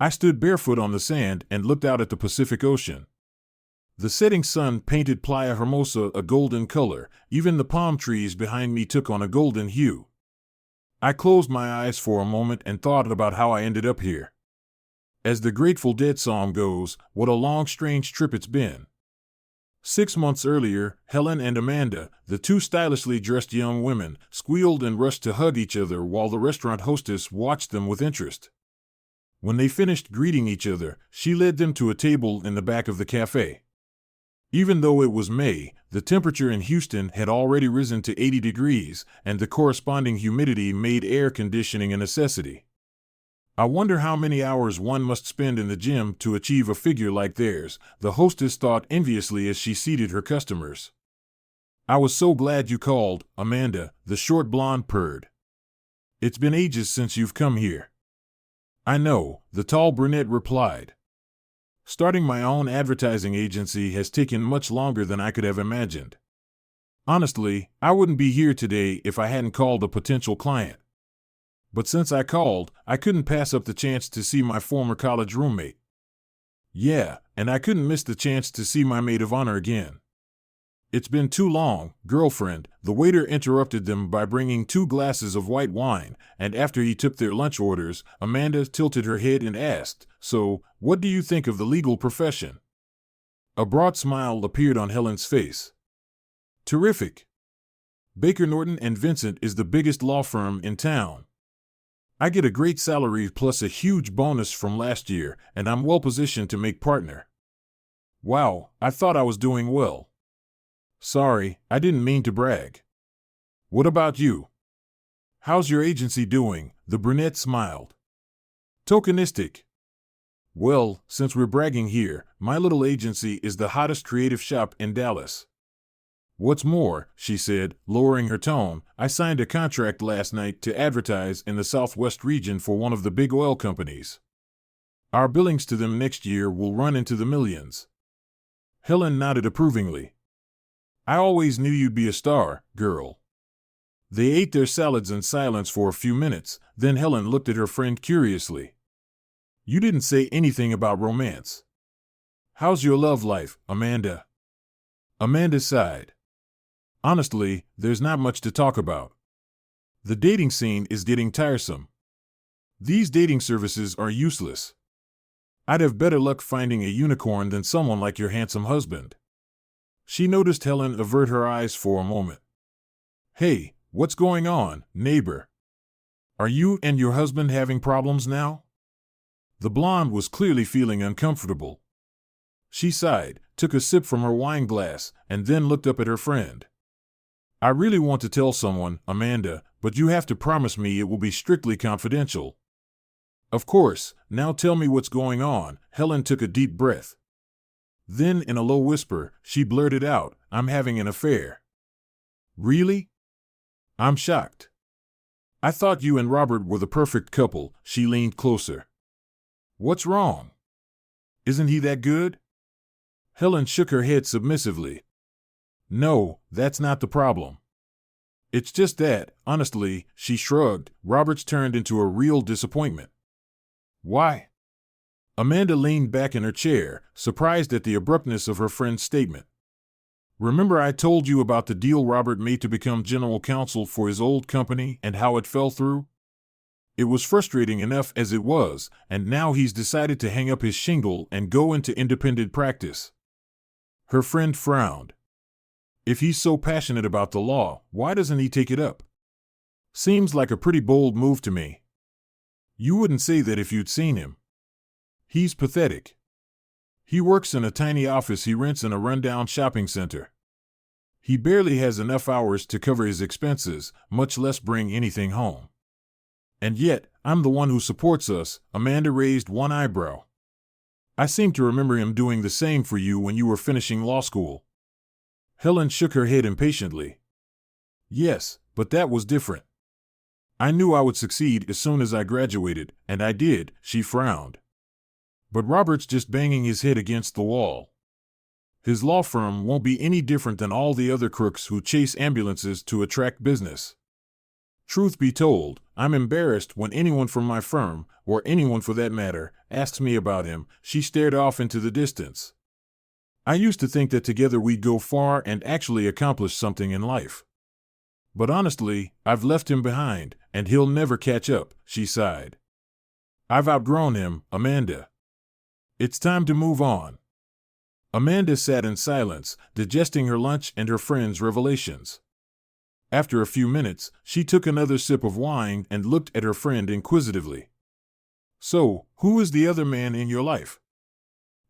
I stood barefoot on the sand and looked out at the Pacific Ocean. The setting sun painted Playa Hermosa a golden color. Even the palm trees behind me took on a golden hue. I closed my eyes for a moment and thought about how I ended up here. As the Grateful Dead song goes, what a long, strange trip it's been. 6 months earlier, Helen and Amanda, the two stylishly dressed young women, squealed and rushed to hug each other while the restaurant hostess watched them with interest. When they finished greeting each other, she led them to a table in the back of the cafe. Even though it was May, the temperature in Houston had already risen to 80 degrees, and the corresponding humidity made air conditioning a necessity. I wonder how many hours one must spend in the gym to achieve a figure like theirs, the hostess thought enviously as she seated her customers. I was so glad you called, Amanda, the short blonde purred. It's been ages since you've come here. I know, the tall brunette replied. Starting my own advertising agency has taken much longer than I could have imagined. Honestly, I wouldn't be here today if I hadn't called a potential client. But since I called, I couldn't pass up the chance to see my former college roommate. Yeah, and I couldn't miss the chance to see my maid of honor again. It's been too long, girlfriend, the waiter interrupted them by bringing 2 glasses of white wine, and after he took their lunch orders, Amanda tilted her head and asked, So, what do you think of the legal profession? A broad smile appeared on Helen's face. Terrific. Baker Norton and Vincent is the biggest law firm in town. I get a great salary plus a huge bonus from last year, and I'm well positioned to make partner. Wow, I thought I was doing well. Sorry, I didn't mean to brag. What about you? How's your agency doing? The brunette smiled. Tokenistic. Well, since we're bragging here, my little agency is the hottest creative shop in Dallas. What's more, she said, lowering her tone, I signed a contract last night to advertise in the Southwest region for one of the big oil companies. Our billings to them next year will run into the millions. Helen nodded approvingly. I always knew you'd be a star, girl. They ate their salads in silence for a few minutes, then Helen looked at her friend curiously. You didn't say anything about romance. How's your love life, Amanda? Amanda sighed. Honestly, there's not much to talk about. The dating scene is getting tiresome. These dating services are useless. I'd have better luck finding a unicorn than someone like your handsome husband. She noticed Helen avert her eyes for a moment. Hey, what's going on, neighbor? Are you and your husband having problems now? The blonde was clearly feeling uncomfortable. She sighed, took a sip from her wine glass, and then looked up at her friend. I really want to tell someone, Amanda, but you have to promise me it will be strictly confidential. Of course, now tell me what's going on. Helen took a deep breath. Then, in a low whisper, she blurted out, I'm having an affair. Really? I'm shocked. I thought you and Robert were the perfect couple. She leaned closer. What's wrong? Isn't he that good? Helen shook her head submissively. No, that's not the problem. It's just that, honestly, she shrugged, Robert's turned into a real disappointment. Why? Amanda leaned back in her chair, surprised at the abruptness of her friend's statement. Remember I told you about the deal Robert made to become general counsel for his old company and how it fell through? It was frustrating enough as it was, and now he's decided to hang up his shingle and go into independent practice. Her friend frowned. If he's so passionate about the law, why doesn't he take it up? Seems like a pretty bold move to me. You wouldn't say that if you'd seen him. He's pathetic. He works in a tiny office he rents in a rundown shopping center. He barely has enough hours to cover his expenses, much less bring anything home. And yet, I'm the one who supports us. Amanda raised one eyebrow. I seem to remember him doing the same for you when you were finishing law school. Helen shook her head impatiently. Yes, but that was different. I knew I would succeed as soon as I graduated, and I did, she frowned. But Robert's just banging his head against the wall. His law firm won't be any different than all the other crooks who chase ambulances to attract business. Truth be told, I'm embarrassed when anyone from my firm, or anyone for that matter, asks me about him." She stared off into the distance. "I used to think that together we'd go far and actually accomplish something in life. But honestly, I've left him behind, and he'll never catch up," she sighed. "I've outgrown him, Amanda. It's time to move on." Amanda sat in silence, digesting her lunch and her friend's revelations. After a few minutes, she took another sip of wine and looked at her friend inquisitively. "So, who is the other man in your life?"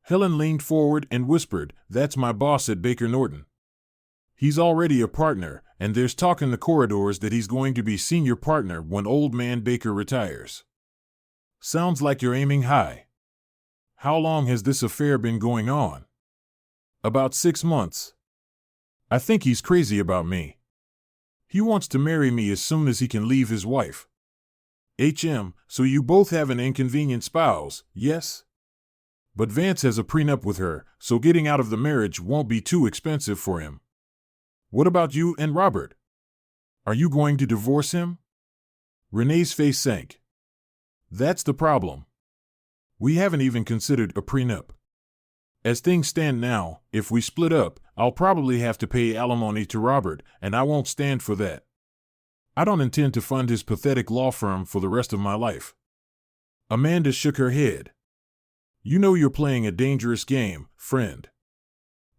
Helen leaned forward and whispered, "That's my boss at Baker Norton. He's already a partner, and there's talk in the corridors that he's going to be senior partner when old man Baker retires. Sounds like you're aiming high. How long has this affair been going on?" "About 6 months. I think he's crazy about me. He wants to marry me as soon as he can leave his wife." So you both have an inconvenient spouse, yes? But Vance has a prenup with her, so getting out of the marriage won't be too expensive for him. What about you and Robert? Are you going to divorce him?" Renee's face sank. "That's the problem. We haven't even considered a prenup. As things stand now, if we split up, I'll probably have to pay alimony to Robert, and I won't stand for that. I don't intend to fund his pathetic law firm for the rest of my life." Amanda shook her head. "You know you're playing a dangerous game, friend.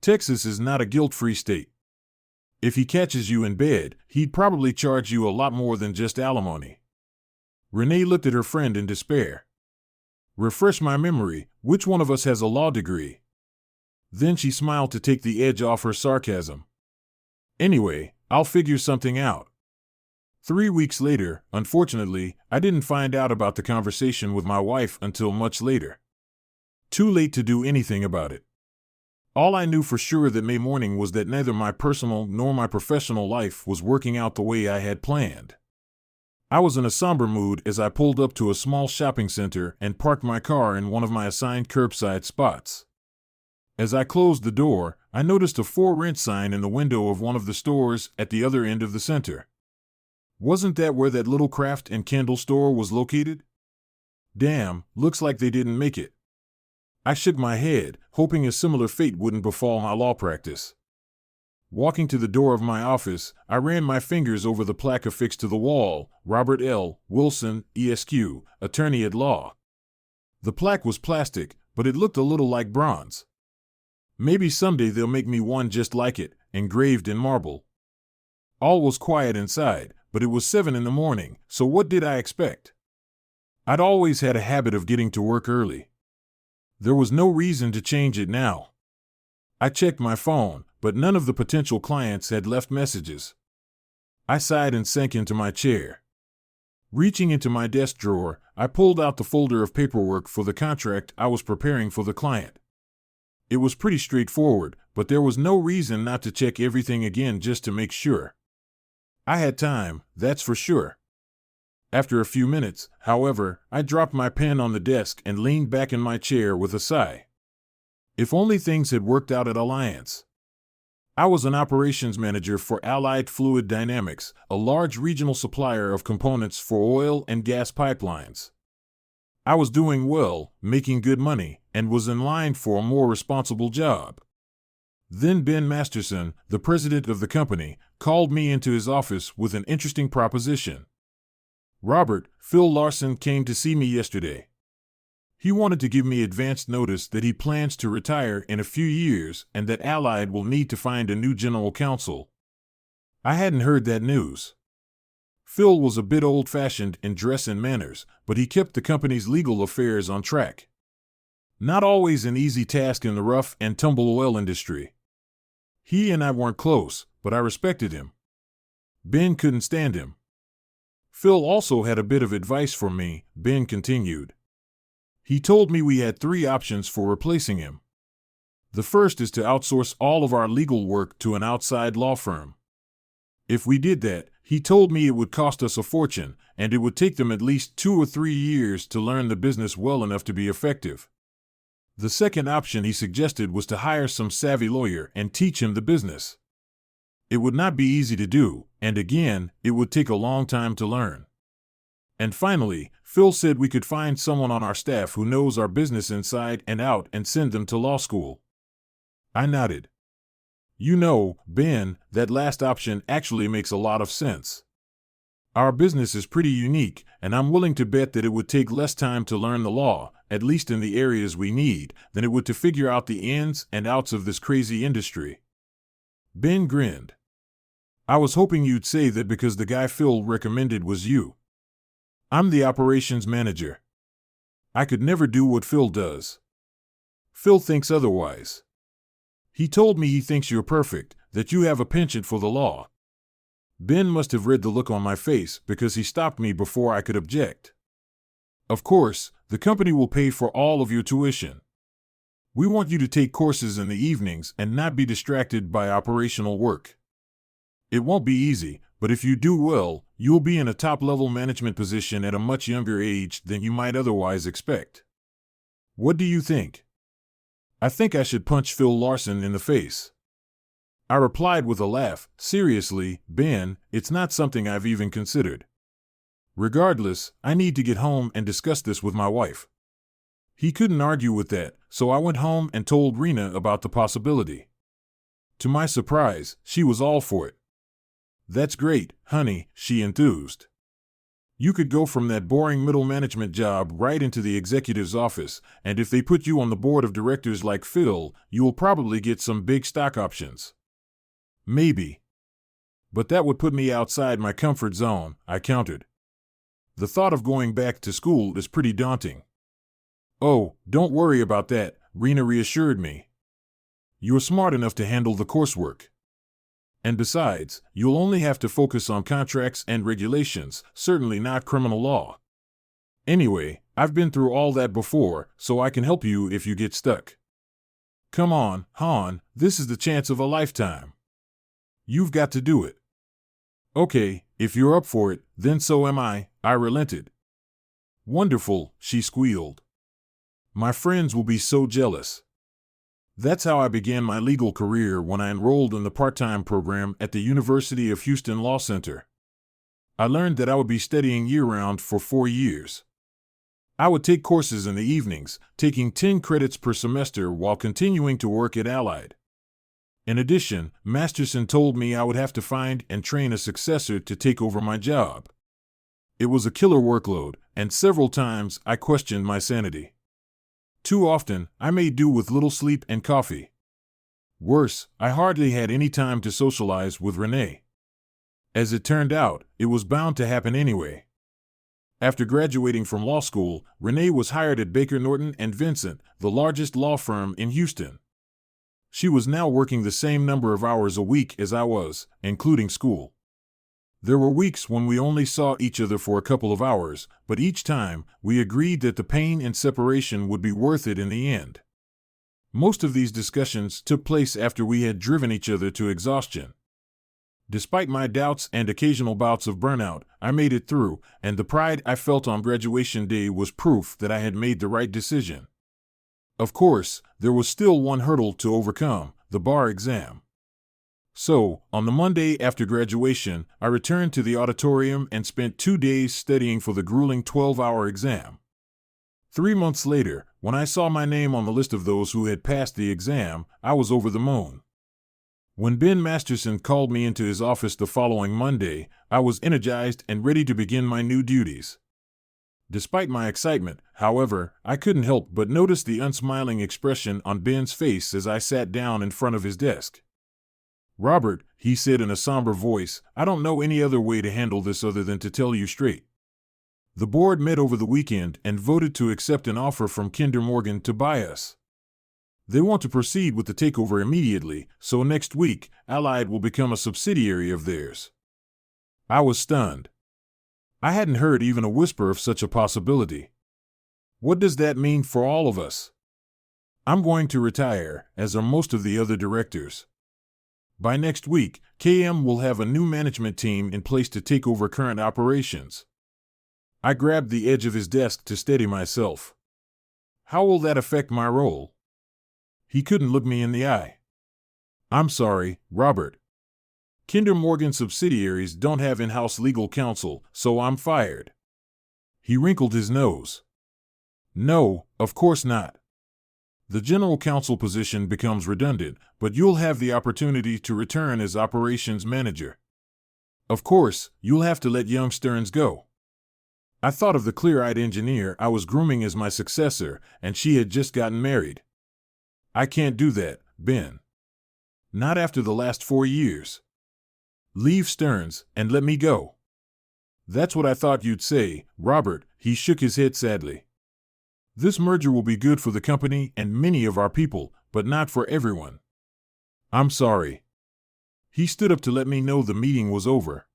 Texas is not a guilt-free state. If he catches you in bed, he'd probably charge you a lot more than just alimony." Renee looked at her friend in despair. "Refresh my memory, which one of us has a law degree?" Then she smiled to take the edge off her sarcasm. "Anyway, I'll figure something out." 3 weeks later, unfortunately, I didn't find out about the conversation with my wife until much later. Too late to do anything about it. All I knew for sure that May morning was that neither my personal nor my professional life was working out the way I had planned. I was in a somber mood as I pulled up to a small shopping center and parked my car in one of my assigned curbside spots. As I closed the door, I noticed a "for rent" sign in the window of one of the stores at the other end of the center. Wasn't that where that little craft and candle store was located? Damn, looks like they didn't make it. I shook my head, hoping a similar fate wouldn't befall my law practice. Walking to the door of my office, I ran my fingers over the plaque affixed to the wall, "Robert L. Wilson, ESQ, Attorney at Law." The plaque was plastic, but it looked a little like bronze. Maybe someday they'll make me one just like it, engraved in marble. All was quiet inside, but it was 7 in the morning, so what did I expect? I'd always had a habit of getting to work early. There was no reason to change it now. I checked my phone, but none of the potential clients had left messages. I sighed and sank into my chair. Reaching into my desk drawer, I pulled out the folder of paperwork for the contract I was preparing for the client. It was pretty straightforward, but there was no reason not to check everything again just to make sure. I had time, that's for sure. After a few minutes, however, I dropped my pen on the desk and leaned back in my chair with a sigh. If only things had worked out at Alliance. I was an operations manager for Allied Fluid Dynamics, a large regional supplier of components for oil and gas pipelines. I was doing well, making good money, and was in line for a more responsible job. Then Ben Masterson, the president of the company, called me into his office with an interesting proposition. "Robert, Phil Larson came to see me yesterday. He wanted to give me advance notice that he plans to retire in a few years and that Allied will need to find a new general counsel." I hadn't heard that news. Phil was a bit old-fashioned in dress and manners, but he kept the company's legal affairs on track. Not always an easy task in the rough and tumble oil industry. He and I weren't close, but I respected him. Ben couldn't stand him. "Phil also had a bit of advice for me," Ben continued. "He told me we had 3 options for replacing him. The first is to outsource all of our legal work to an outside law firm. If we did that, he told me it would cost us a fortune, and it would take them at least 2 or 3 years to learn the business well enough to be effective. The second option he suggested was to hire some savvy lawyer and teach him the business. It would not be easy to do, and again, it would take a long time to learn. And finally, Phil said we could find someone on our staff who knows our business inside and out and send them to law school. I nodded. You know, Ben, that last option actually makes a lot of sense. Our business is pretty unique, and I'm willing to bet that it would take less time to learn the law, at least in the areas we need, than it would to figure out the ins and outs of this crazy industry. Ben grinned. I was hoping you'd say that because the guy Phil recommended was you. I'm the operations manager. I could never do what Phil does. Phil thinks otherwise. He told me he thinks you're perfect, that you have a penchant for the law. Ben must have read the look on my face because he stopped me before I could object. Of course, the company will pay for all of your tuition. We want you to take courses in the evenings and not be distracted by operational work. It won't be easy, but if you do well, you'll be in a top-level management position at a much younger age than you might otherwise expect. What do you think? I think I should punch Phil Larson in the face. I replied with a laugh, seriously, Ben, it's not something I've even considered. Regardless, I need to get home and discuss this with my wife. He couldn't argue with that, so I went home and told Rena about the possibility. To my surprise, she was all for it. That's great, honey, she enthused. You could go from that boring middle management job right into the executive's office, and if they put you on the board of directors like Phil, you will probably get some big stock options. Maybe. But that would put me outside my comfort zone, I countered. The thought of going back to school is pretty daunting. Oh, don't worry about that, Rena reassured me. You're smart enough to handle the coursework. And besides, you'll only have to focus on contracts and regulations, certainly not criminal law. Anyway, I've been through all that before, so I can help you if you get stuck. Come on, Han, this is the chance of a lifetime. You've got to do it. Okay, if you're up for it, then so am I relented. Wonderful, she squealed. My friends will be so jealous. That's how I began my legal career when I enrolled in the part-time program at the University of Houston Law Center. I learned that I would be studying year-round for 4 years. I would take courses in the evenings, taking 10 credits per semester while continuing to work at Allied. In addition, Masterson told me I would have to find and train a successor to take over my job. It was a killer workload, and several times I questioned my sanity. Too often, I made do with little sleep and coffee. Worse, I hardly had any time to socialize with Renee. As it turned out, it was bound to happen anyway. After graduating from law school, Renee was hired at Baker Norton and Vincent, the largest law firm in Houston. She was now working the same number of hours a week as I was, including school. There were weeks when we only saw each other for a couple of hours, but each time, we agreed that the pain and separation would be worth it in the end. Most of these discussions took place after we had driven each other to exhaustion. Despite my doubts and occasional bouts of burnout, I made it through, and the pride I felt on graduation day was proof that I had made the right decision. Of course, there was still one hurdle to overcome, the bar exam. So, on the Monday after graduation, I returned to the auditorium and spent 2 days studying for the grueling 12-hour exam. 3 months later, when I saw my name on the list of those who had passed the exam, I was over the moon. When Ben Masterson called me into his office the following Monday, I was energized and ready to begin my new duties. Despite my excitement, however, I couldn't help but notice the unsmiling expression on Ben's face as I sat down in front of his desk. Robert, he said in a somber voice, I don't know any other way to handle this other than to tell you straight. The board met over the weekend and voted to accept an offer from Kinder Morgan to buy us. They want to proceed with the takeover immediately, so next week, Allied will become a subsidiary of theirs. I was stunned. I hadn't heard even a whisper of such a possibility. What does that mean for all of us? I'm going to retire, as are most of the other directors. By next week, KM will have a new management team in place to take over current operations. I grabbed the edge of his desk to steady myself. How will that affect my role? He couldn't look me in the eye. I'm sorry, Robert. Kinder Morgan subsidiaries don't have in-house legal counsel, so I'm fired. He wrinkled his nose. No, of course not. The general counsel position becomes redundant, but you'll have the opportunity to return as operations manager. Of course, you'll have to let young Stearns go. I thought of the clear-eyed engineer I was grooming as my successor, and she had just gotten married. I can't do that, Ben. Not after the last 4 years. Leave Stearns, and let me go. That's what I thought you'd say, Robert. He shook his head sadly. This merger will be good for the company and many of our people, but not for everyone. I'm sorry. He stood up to let me know the meeting was over.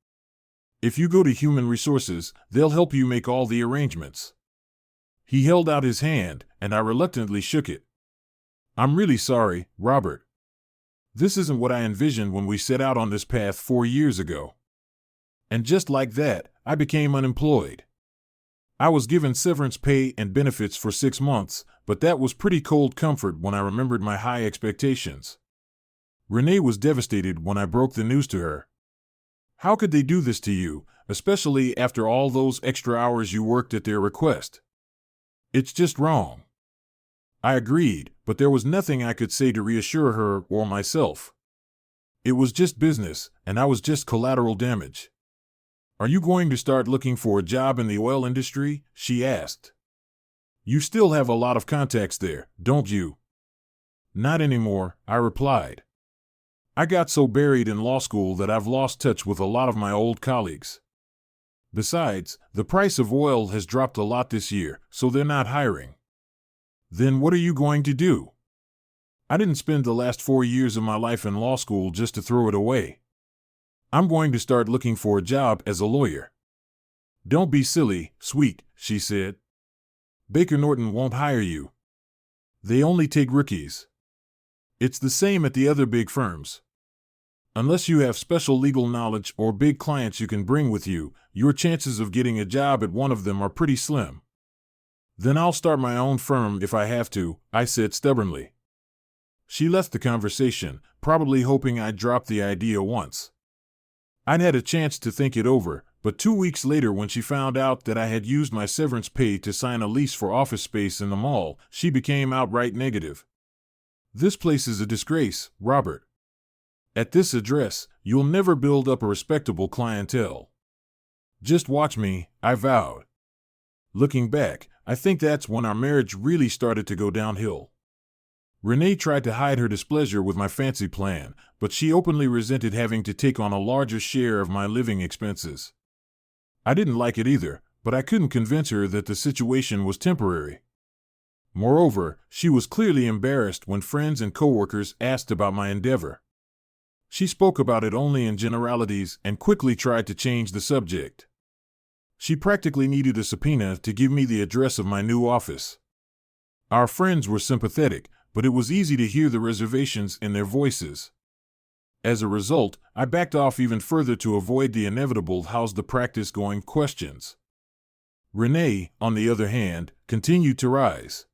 If you go to Human Resources, they'll help you make all the arrangements. He held out his hand, and I reluctantly shook it. I'm really sorry, Robert. This isn't what I envisioned when we set out on this path 4 years ago. And just like that, I became unemployed. I was given severance pay and benefits for 6 months, but that was pretty cold comfort when I remembered my high expectations. Renee was devastated when I broke the news to her. How could they do this to you, especially after all those extra hours you worked at their request? It's just wrong. I agreed, but there was nothing I could say to reassure her or myself. It was just business, and I was just collateral damage. Are you going to start looking for a job in the oil industry? She asked. You still have a lot of contacts there, don't you? Not anymore, I replied. I got so buried in law school that I've lost touch with a lot of my old colleagues. Besides, the price of oil has dropped a lot this year, so they're not hiring. Then what are you going to do? I didn't spend the last 4 years of my life in law school just to throw it away. I'm going to start looking for a job as a lawyer. Don't be silly, sweet, she said. Baker Norton won't hire you. They only take rookies. It's the same at the other big firms. Unless you have special legal knowledge or big clients you can bring with you, your chances of getting a job at one of them are pretty slim. Then I'll start my own firm if I have to, I said stubbornly. She left the conversation, probably hoping I'd drop the idea once. I'd had a chance to think it over, but 2 weeks later when she found out that I had used my severance pay to sign a lease for office space in the mall, she became outright negative. This place is a disgrace, Robert. At this address, you'll never build up a respectable clientele. Just watch me, I vowed. Looking back, I think that's when our marriage really started to go downhill. Renee tried to hide her displeasure with my fancy plan, but she openly resented having to take on a larger share of my living expenses. I didn't like it either, but I couldn't convince her that the situation was temporary. Moreover, she was clearly embarrassed when friends and coworkers asked about my endeavor. She spoke about it only in generalities and quickly tried to change the subject. She practically needed a subpoena to give me the address of my new office. Our friends were sympathetic, but it was easy to hear the reservations in their voices. As a result, I backed off even further to avoid the inevitable "how's the practice going" questions. Renee, on the other hand, continued to rise.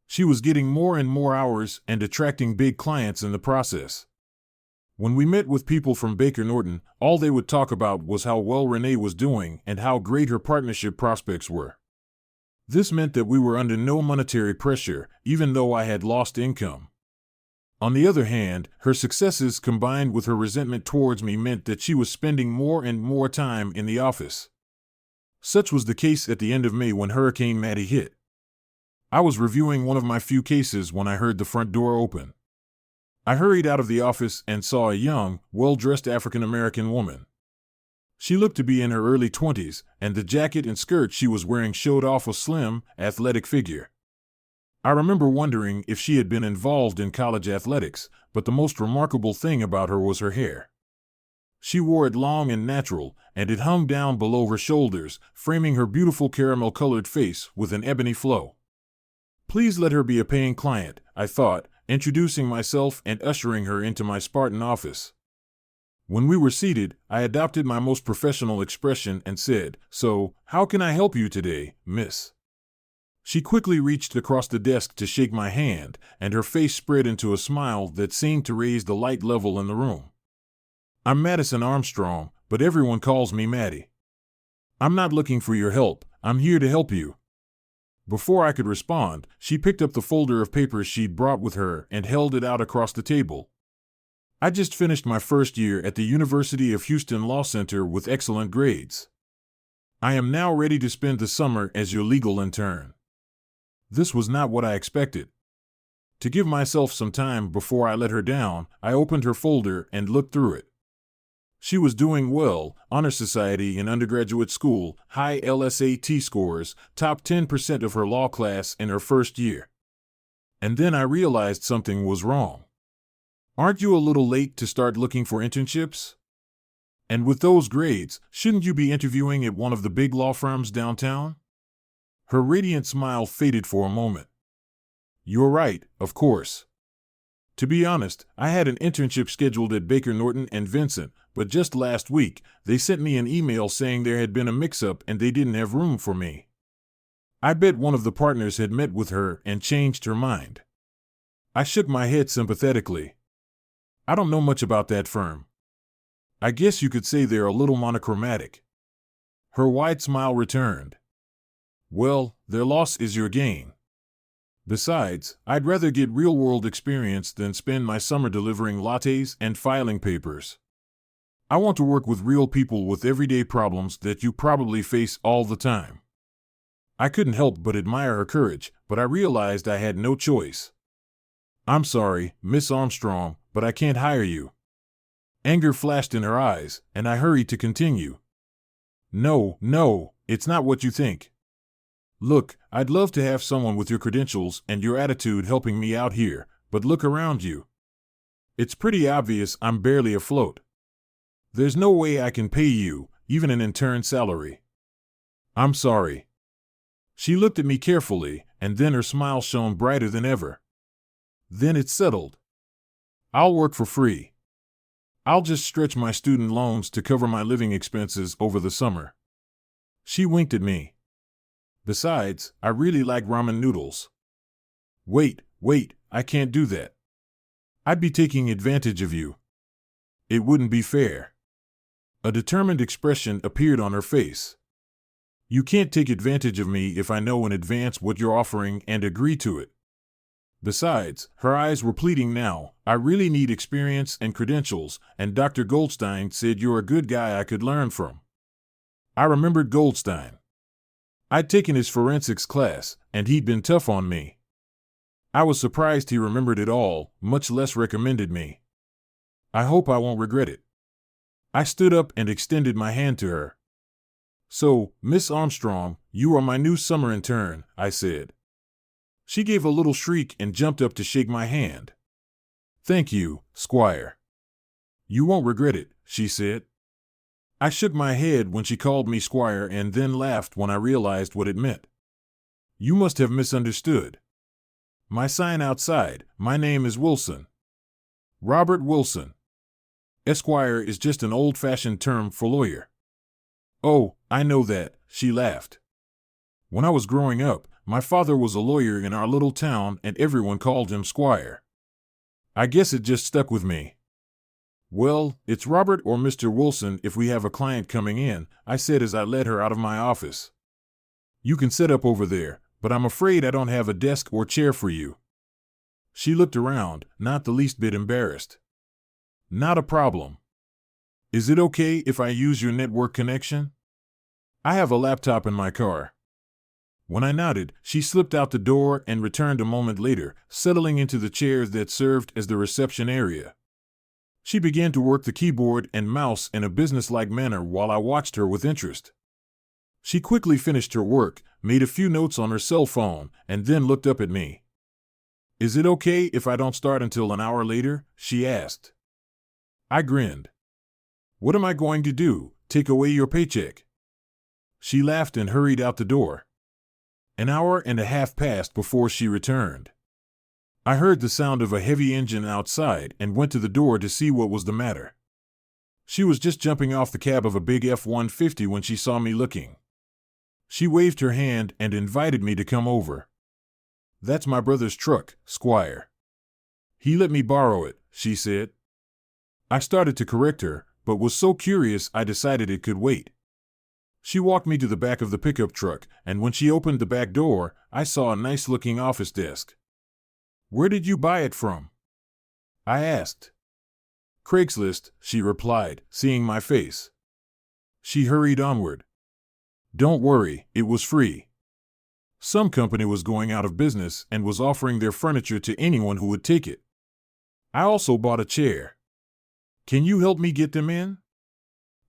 She was getting more and more hours and attracting big clients in the process. When we met with people from Baker Norton, all they would talk about was how well Renee was doing and how great her partnership prospects were. This meant that we were under no monetary pressure, even though I had lost income. On the other hand, her successes combined with her resentment towards me meant that she was spending more and more time in the office. Such was the case at the end of May when Hurricane Matty hit. I was reviewing one of my few cases when I heard the front door open. I hurried out of the office and saw a young, well-dressed African-American woman. She looked to be in her early 20s, and the jacket and skirt she was wearing showed off a slim, athletic figure. I remember wondering if she had been involved in college athletics, but the most remarkable thing about her was her hair. She wore it long and natural, and it hung down below her shoulders, framing her beautiful caramel-colored face with an ebony flow. Please let her be a paying client, I thought, introducing myself and ushering her into my Spartan office. When we were seated, I adopted my most professional expression and said, "So, how can I help you today, miss?" She quickly reached across the desk to shake my hand, and her face spread into a smile that seemed to raise the light level in the room. "I'm Madison Armstrong, but everyone calls me Maddie." I'm not looking for your help, I'm here to help you. Before I could respond, she picked up the folder of papers she'd brought with her and held it out across the table. I just finished my first year at the University of Houston Law Center with excellent grades. I am now ready to spend the summer as your legal intern. This was not what I expected. To give myself some time before I let her down, I opened her folder and looked through it. She was doing well, honor society in undergraduate school, high LSAT scores, top 10% of her law class in her first year. And then I realized something was wrong. Aren't you a little late to start looking for internships? And with those grades, shouldn't you be interviewing at one of the big law firms downtown? Her radiant smile faded for a moment. You're right, of course. To be honest, I had an internship scheduled at Baker Norton and Vincent, but just last week, they sent me an email saying there had been a mix-up and they didn't have room for me. I bet one of the partners had met with her and changed her mind. I shook my head sympathetically. I don't know much about that firm. I guess you could say they're a little monochromatic. Her wide smile returned. Well, their loss is your gain. Besides, I'd rather get real-world experience than spend my summer delivering lattes and filing papers. I want to work with real people with everyday problems that you probably face all the time. I couldn't help but admire her courage, but I realized I had no choice. I'm sorry, Miss Armstrong, but I can't hire you. Anger flashed in her eyes, and I hurried to continue. No, it's not what you think. Look, I'd love to have someone with your credentials and your attitude helping me out here, but look around you. It's pretty obvious I'm barely afloat. There's no way I can pay you, even an intern salary. I'm sorry. She looked at me carefully, and then her smile shone brighter than ever. Then it settled. I'll work for free. I'll just stretch my student loans to cover my living expenses over the summer. She winked at me. Besides, I really like ramen noodles. Wait, I can't do that. I'd be taking advantage of you. It wouldn't be fair. A determined expression appeared on her face. You can't take advantage of me if I know in advance what you're offering and agree to it. Besides, her eyes were pleading now, I really need experience and credentials, and Dr. Goldstein said you're a good guy I could learn from. I remembered Goldstein. I'd taken his forensics class, and he'd been tough on me. I was surprised he remembered it all, much less recommended me. I hope I won't regret it. I stood up and extended my hand to her. So, Miss Armstrong, you are my new summer intern, I said. She gave a little shriek and jumped up to shake my hand. Thank you, Squire. You won't regret it, she said. I shook my head when she called me Squire and then laughed when I realized what it meant. You must have misunderstood. My sign outside, my name is Wilson. Robert Wilson. Esquire is just an old-fashioned term for lawyer. Oh, I know that, she laughed. When I was growing up, my father was a lawyer in our little town and everyone called him Squire. I guess it just stuck with me. Well, it's Robert or Mr. Wilson if we have a client coming in, I said as I led her out of my office. You can sit up over there, but I'm afraid I don't have a desk or chair for you. She looked around, not the least bit embarrassed. Not a problem. Is it okay if I use your network connection? I have a laptop in my car. When I nodded, she slipped out the door and returned a moment later, settling into the chairs that served as the reception area. She began to work the keyboard and mouse in a businesslike manner while I watched her with interest. She quickly finished her work, made a few notes on her cell phone, and then looked up at me. Is it okay if I don't start until an hour later? She asked. I grinned. What am I going to do, take away your paycheck? She laughed and hurried out the door. An hour and a half passed before she returned. I heard the sound of a heavy engine outside and went to the door to see what was the matter. She was just jumping off the cab of a big F-150 when she saw me looking. She waved her hand and invited me to come over. That's my brother's truck, Squire. He let me borrow it, she said. I started to correct her, but was so curious I decided it could wait. She walked me to the back of the pickup truck, and when she opened the back door, I saw a nice-looking office desk. "Where did you buy it from?" I asked. "Craigslist," she replied, seeing my face. She hurried onward. "Don't worry, it was free. Some company was going out of business and was offering their furniture to anyone who would take it. I also bought a chair. Can you help me get them in?"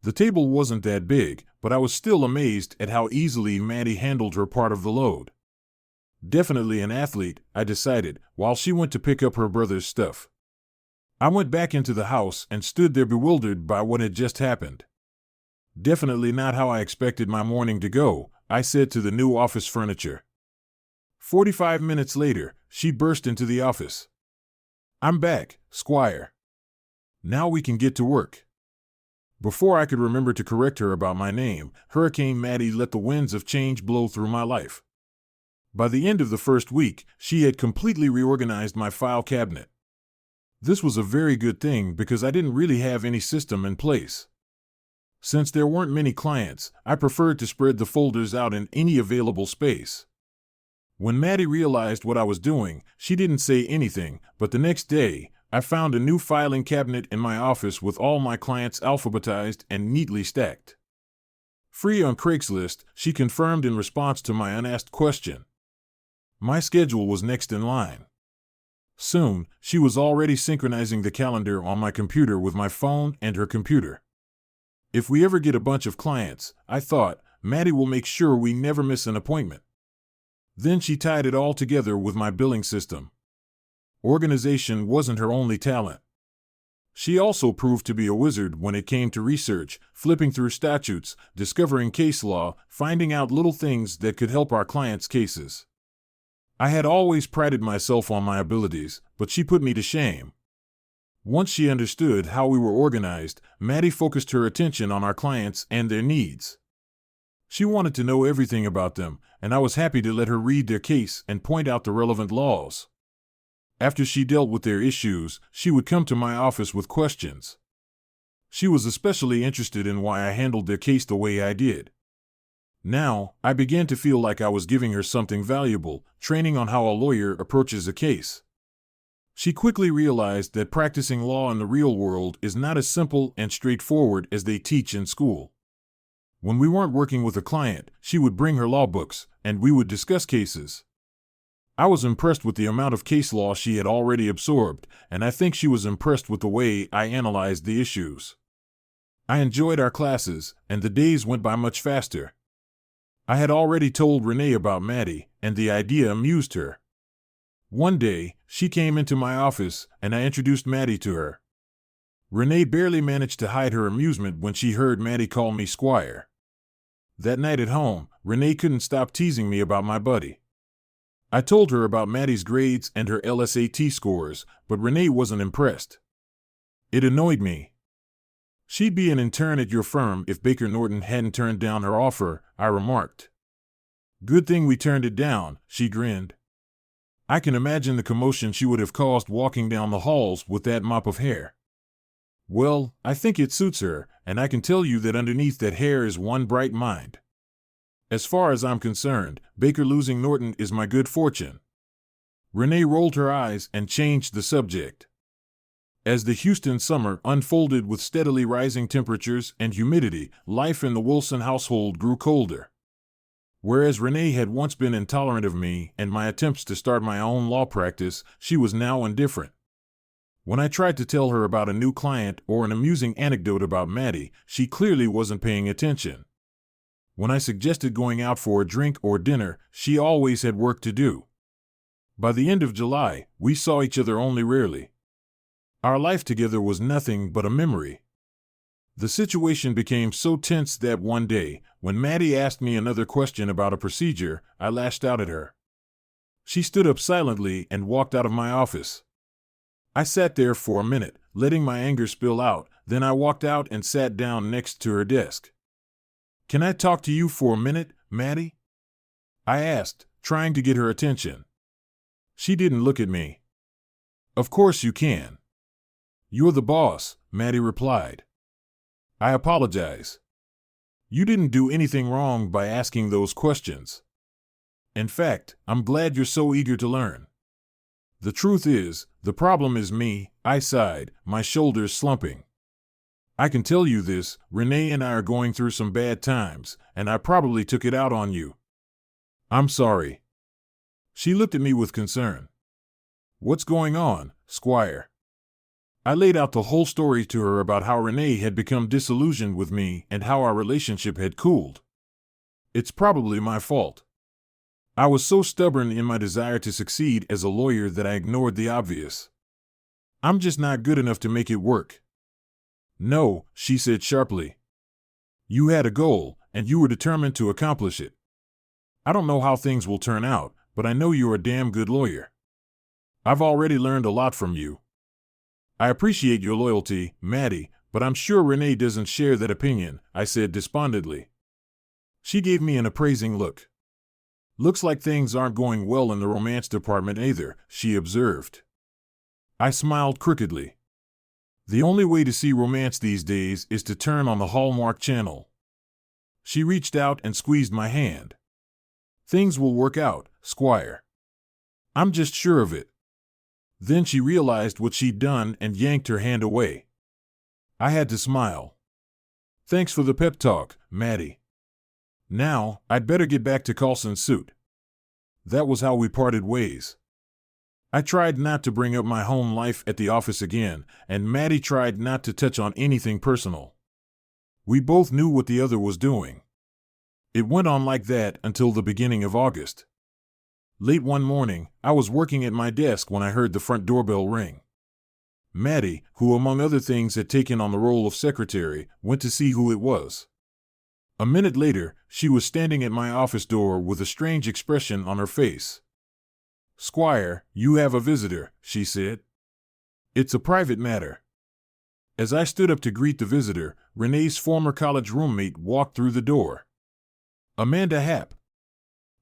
The table wasn't that big, but I was still amazed at how easily Maddie handled her part of the load. Definitely an athlete, I decided, while she went to pick up her brother's stuff. I went back into the house and stood there bewildered by what had just happened. "Definitely not how I expected my morning to go," I said to the new office furniture. 45 minutes later, she burst into the office. "I'm back, Squire. Now we can get to work." Before I could remember to correct her about my name, Hurricane Maddie let the winds of change blow through my life. By the end of the first week, she had completely reorganized my file cabinet. This was a very good thing because I didn't really have any system in place. Since there weren't many clients, I preferred to spread the folders out in any available space. When Maddie realized what I was doing, she didn't say anything, but the next day, I found a new filing cabinet in my office with all my clients alphabetized and neatly stacked. Free on Craigslist, she confirmed in response to my unasked question. My schedule was next in line. Soon, she was already synchronizing the calendar on my computer with my phone and her computer. If we ever get a bunch of clients, I thought, Maddie will make sure we never miss an appointment. Then she tied it all together with my billing system. Organization wasn't her only talent. She also proved to be a wizard when it came to research, flipping through statutes, discovering case law, finding out little things that could help our clients' cases. I had always prided myself on my abilities, but she put me to shame. Once she understood how we were organized, Maddie focused her attention on our clients and their needs. She wanted to know everything about them, and I was happy to let her read their case and point out the relevant laws. After she dealt with their issues, she would come to my office with questions. She was especially interested in why I handled their case the way I did. Now, I began to feel like I was giving her something valuable, training on how a lawyer approaches a case. She quickly realized that practicing law in the real world is not as simple and straightforward as they teach in school. When we weren't working with a client, she would bring her law books, and we would discuss cases. I was impressed with the amount of case law she had already absorbed, and I think she was impressed with the way I analyzed the issues. I enjoyed our classes, and the days went by much faster. I had already told Renee about Maddie, and the idea amused her. One day, she came into my office, and I introduced Maddie to her. Renee barely managed to hide her amusement when she heard Maddie call me Squire. That night at home, Renee couldn't stop teasing me about my buddy. I told her about Maddie's grades and her LSAT scores, but Renee wasn't impressed. It annoyed me. "She'd be an intern at your firm if Baker Norton hadn't turned down her offer," I remarked. "Good thing we turned it down," she grinned. I can imagine the commotion she would have caused walking down the halls with that mop of hair. Well, I think it suits her, and I can tell you that underneath that hair is one bright mind. As far as I'm concerned, Baker losing Norton is my good fortune. Renee rolled her eyes and changed the subject. As the Houston summer unfolded with steadily rising temperatures and humidity, life in the Wilson household grew colder. Whereas Renee had once been intolerant of me and my attempts to start my own law practice, she was now indifferent. When I tried to tell her about a new client or an amusing anecdote about Maddie, she clearly wasn't paying attention. When I suggested going out for a drink or dinner, she always had work to do. By the end of July, we saw each other only rarely. Our life together was nothing but a memory. The situation became so tense that one day, when Maddie asked me another question about a procedure, I lashed out at her. She stood up silently and walked out of my office. I sat there for a minute, letting my anger spill out, then I walked out and sat down next to her desk. "Can I talk to you for a minute, Maddie?" I asked, trying to get her attention. She didn't look at me. "Of course you can. You're the boss," Maddie replied. "I apologize." You didn't do anything wrong by asking those questions. In fact, I'm glad you're so eager to learn. The truth is, the problem is me, I sighed, my shoulders slumping. I can tell you this, Renee and I are going through some bad times, and I probably took it out on you. I'm sorry. She looked at me with concern. What's going on, Squire? I laid out the whole story to her about how Renee had become disillusioned with me and how our relationship had cooled. It's probably my fault. I was so stubborn in my desire to succeed as a lawyer that I ignored the obvious. I'm just not good enough to make it work. No, she said sharply. You had a goal, and you were determined to accomplish it. I don't know how things will turn out, but I know you're a damn good lawyer. I've already learned a lot from you. I appreciate your loyalty, Maddie, but I'm sure Renee doesn't share that opinion, I said despondently. She gave me an appraising look. Looks like things aren't going well in the romance department either, she observed. I smiled crookedly. The only way to see romance these days is to turn on the Hallmark Channel. She reached out and squeezed my hand. Things will work out, Squire. I'm just sure of it. Then she realized what she'd done and yanked her hand away. I had to smile. Thanks for the pep talk, Maddie. Now, I'd better get back to Carlson's suit. That was how we parted ways. I tried not to bring up my home life at the office again, and Maddie tried not to touch on anything personal. We both knew what the other was doing. It went on like that until the beginning of August. Late one morning, I was working at my desk when I heard the front doorbell ring. Maddie, who among other things had taken on the role of secretary, went to see who it was. A minute later, she was standing at my office door with a strange expression on her face. Squire, you have a visitor, she said. It's a private matter. As I stood up to greet the visitor, Renee's former college roommate walked through the door. Amanda Happ.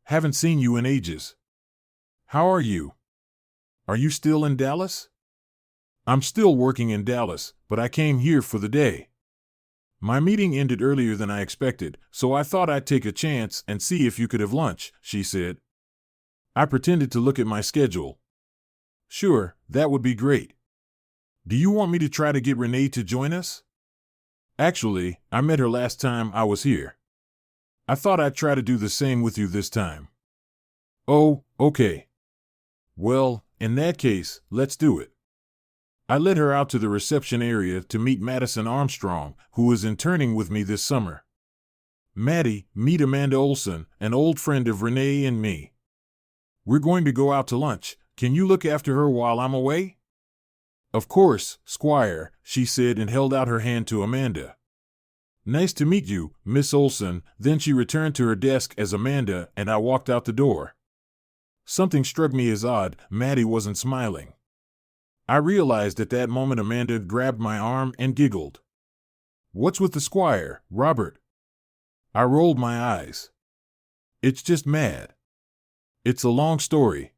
Haven't seen you in ages. How are you? Are you still in Dallas? I'm still working in Dallas, but I came here for the day. My meeting ended earlier than I expected, so I thought I'd take a chance and see if you could have lunch, she said. I pretended to look at my schedule. Sure, that would be great. Do you want me to try to get Renee to join us? Actually, I met her last time I was here. I thought I'd try to do the same with you this time. Oh, okay. Well, in that case, let's do it. I led her out to the reception area to meet Madison Armstrong, who is interning with me this summer. Maddie, meet Amanda Olson, an old friend of Renee and me. We're going to go out to lunch. Can you look after her while I'm away? Of course, Squire, she said and held out her hand to Amanda. Nice to meet you, Miss Olson. Then she returned to her desk as Amanda and I walked out the door. Something struck me as odd. Maddie wasn't smiling. I realized at that moment Amanda grabbed my arm and giggled. What's with the Squire, Robert? I rolled my eyes. It's just mad. It's a long story.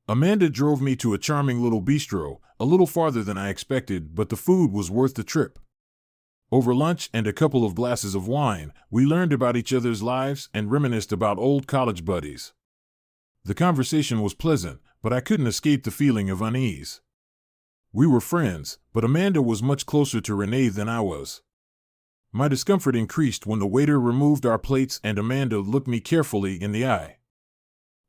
Amanda drove me to a charming little bistro, a little farther than I expected, but the food was worth the trip. Over lunch and a couple of glasses of wine, we learned about each other's lives and reminisced about old college buddies. The conversation was pleasant, but I couldn't escape the feeling of unease. We were friends, but Amanda was much closer to Renee than I was. My discomfort increased when the waiter removed our plates and Amanda looked me carefully in the eye.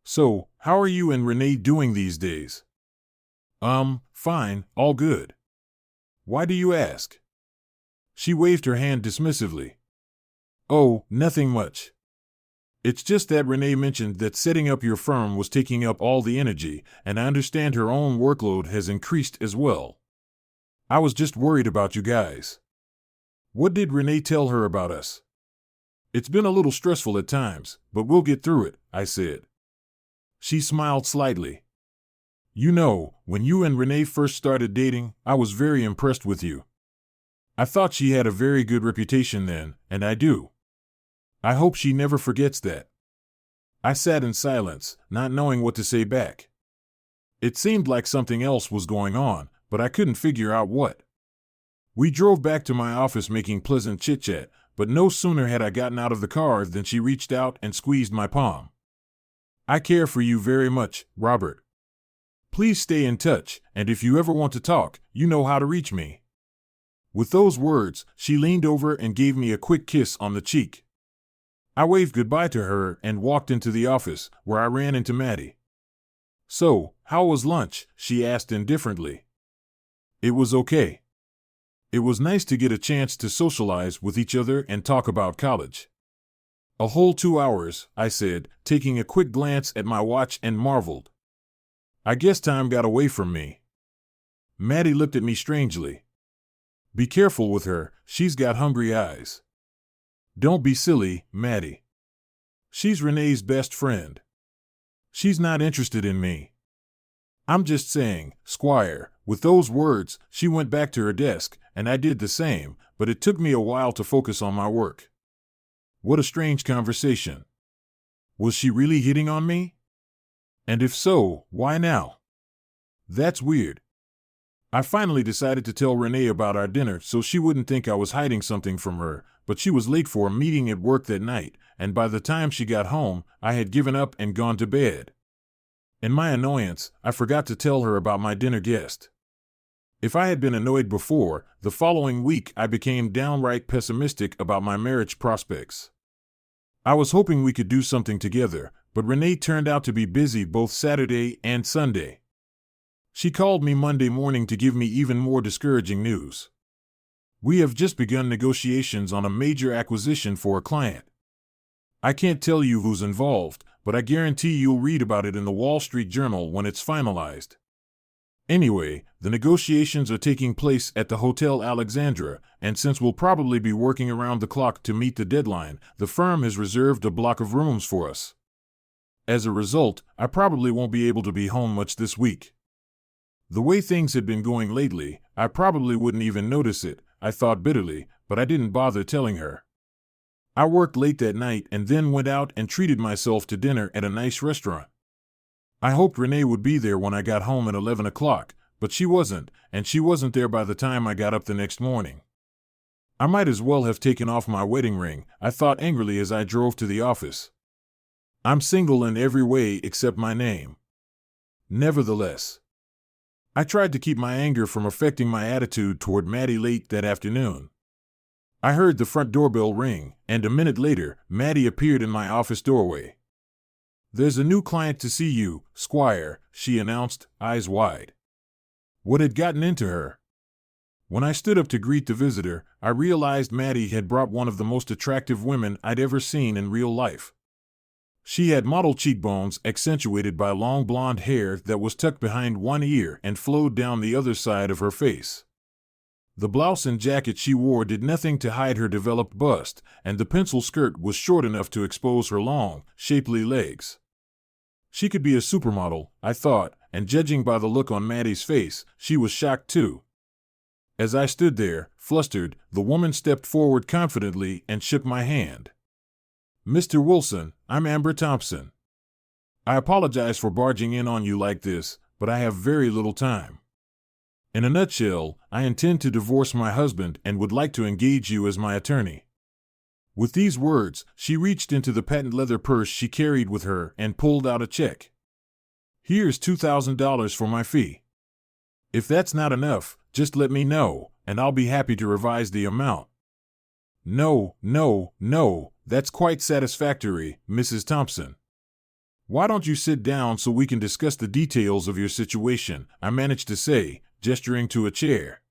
So, how are you and Renee doing these days? Fine, all good. Why do you ask? She waved her hand dismissively. Oh, nothing much. It's just that Renee mentioned that setting up your firm was taking up all the energy, and I understand her own workload has increased as well. I was just worried about you guys. What did Renee tell her about us? It's been a little stressful at times, but we'll get through it, I said. She smiled slightly. You know, when you and Renee first started dating, I was very impressed with you. I thought she had a very good reputation then, and I do. I hope she never forgets that. I sat in silence, not knowing what to say back. It seemed like something else was going on, but I couldn't figure out what. We drove back to my office making pleasant chit-chat, but no sooner had I gotten out of the car than she reached out and squeezed my palm. "I care for you very much, Robert. Please stay in touch, and if you ever want to talk, you know how to reach me." With those words, she leaned over and gave me a quick kiss on the cheek. I waved goodbye to her and walked into the office, where I ran into Maddie. "So, how was lunch?" she asked indifferently. "It was okay. It was nice to get a chance to socialize with each other and talk about college." "A whole 2 hours," I said, taking a quick glance at my watch and marveled. "I guess time got away from me." Maddie looked at me strangely. "Be careful with her, she's got hungry eyes." "Don't be silly, Maddie. She's Renee's best friend. She's not interested in me." "I'm just saying, Squire." With those words, she went back to her desk, and I did the same, but it took me a while to focus on my work. What a strange conversation. Was she really hitting on me? And if so, why now? That's weird. I finally decided to tell Renee about our dinner so she wouldn't think I was hiding something from her, but she was late for a meeting at work that night, and by the time she got home, I had given up and gone to bed. In my annoyance, I forgot to tell her about my dinner guest. If I had been annoyed before, the following week I became downright pessimistic about my marriage prospects. I was hoping we could do something together, but Renee turned out to be busy both Saturday and Sunday. She called me Monday morning to give me even more discouraging news. "We have just begun negotiations on a major acquisition for a client. I can't tell you who's involved, but I guarantee you'll read about it in the Wall Street Journal when it's finalized. Anyway, the negotiations are taking place at the Hotel Alexandra, and since we'll probably be working around the clock to meet the deadline, the firm has reserved a block of rooms for us. As a result, I probably won't be able to be home much this week." The way things had been going lately, I probably wouldn't even notice it, I thought bitterly, but I didn't bother telling her. I worked late that night and then went out and treated myself to dinner at a nice restaurant. I hoped Renee would be there when I got home at 11 o'clock, but she wasn't, and she wasn't there by the time I got up the next morning. I might as well have taken off my wedding ring, I thought angrily as I drove to the office. I'm single in every way except my name. Nevertheless, I tried to keep my anger from affecting my attitude toward Maddie late that afternoon. I heard the front doorbell ring, and a minute later, Maddie appeared in my office doorway. "There's a new client to see you, Squire," she announced, eyes wide. What had gotten into her? When I stood up to greet the visitor, I realized Maddie had brought one of the most attractive women I'd ever seen in real life. She had model cheekbones accentuated by long blonde hair that was tucked behind one ear and flowed down the other side of her face. The blouse and jacket she wore did nothing to hide her developed bust, and the pencil skirt was short enough to expose her long, shapely legs. She could be a supermodel, I thought, and judging by the look on Maddie's face, she was shocked too. As I stood there, flustered, the woman stepped forward confidently and shook my hand. "Mr. Wilson, I'm Amber Thompson. I apologize for barging in on you like this, but I have very little time. In a nutshell, I intend to divorce my husband and would like to engage you as my attorney." With these words, she reached into the patent leather purse she carried with her and pulled out a check. "Here's $2,000 for my fee. If that's not enough, just let me know, and I'll be happy to revise the amount." No, that's quite satisfactory, Mrs. Thompson. "Why don't you sit down so we can discuss the details of your situation," I managed to say, gesturing to a chair.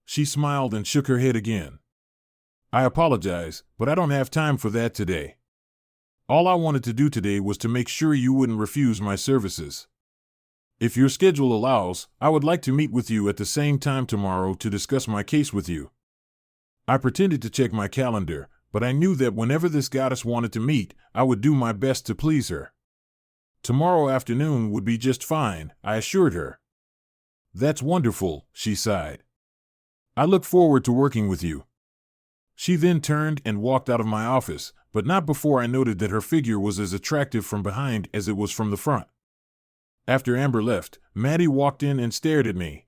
She smiled and shook her head again. "I apologize, but I don't have time for that today. All I wanted to do today was to make sure you wouldn't refuse my services. If your schedule allows, I would like to meet with you at the same time tomorrow to discuss my case with you." I pretended to check my calendar, but I knew that whenever this goddess wanted to meet, I would do my best to please her. "Tomorrow afternoon would be just fine," I assured her. "That's wonderful," she sighed. "I look forward to working with you." She then turned and walked out of my office, but not before I noted that her figure was as attractive from behind as it was from the front. After Amber left, Maddie walked in and stared at me.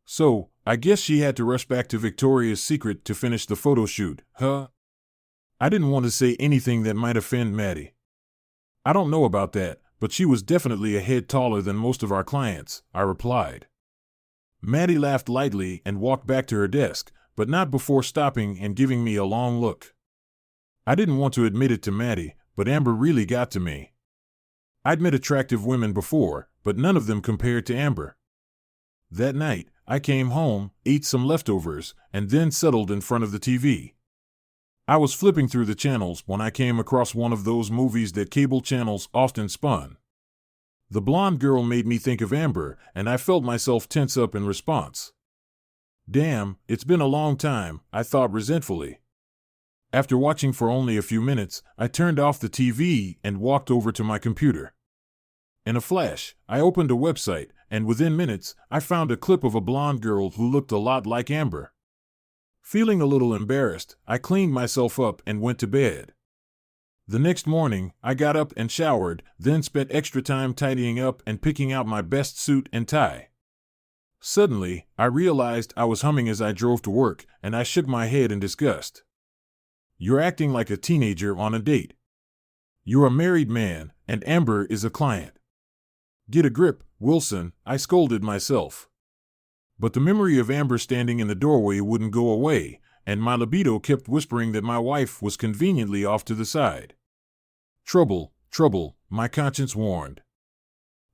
"So, I guess she had to rush back to Victoria's Secret to finish the photo shoot, huh? I didn't want to say anything that might offend Maddie. I don't know about that, but she was definitely a head taller than most of our clients, I replied. Maddie laughed lightly and walked back to her desk, but not before stopping and giving me a long look. I didn't want to admit it to Maddie, but Amber really got to me. I'd met attractive women before, but none of them compared to Amber. That night, I came home, ate some leftovers, and then settled in front of the TV. I was flipping through the channels when I came across one of those movies that cable channels often spun. The blonde girl made me think of Amber, and I felt myself tense up in response. Damn, it's been a long time, I thought resentfully. After watching for only a few minutes, I turned off the TV and walked over to my computer. In a flash, I opened a website, and within minutes, I found a clip of a blonde girl who looked a lot like Amber. Feeling a little embarrassed, I cleaned myself up and went to bed. The next morning, I got up and showered, then spent extra time tidying up and picking out my best suit and tie. Suddenly, I realized I was humming as I drove to work, and I shook my head in disgust. You're acting like a teenager on a date. You're a married man, and Amber is a client. Get a grip, Wilson, I scolded myself. But the memory of Amber standing in the doorway wouldn't go away, and my libido kept whispering that my wife was conveniently off to the side. Trouble, trouble, my conscience warned.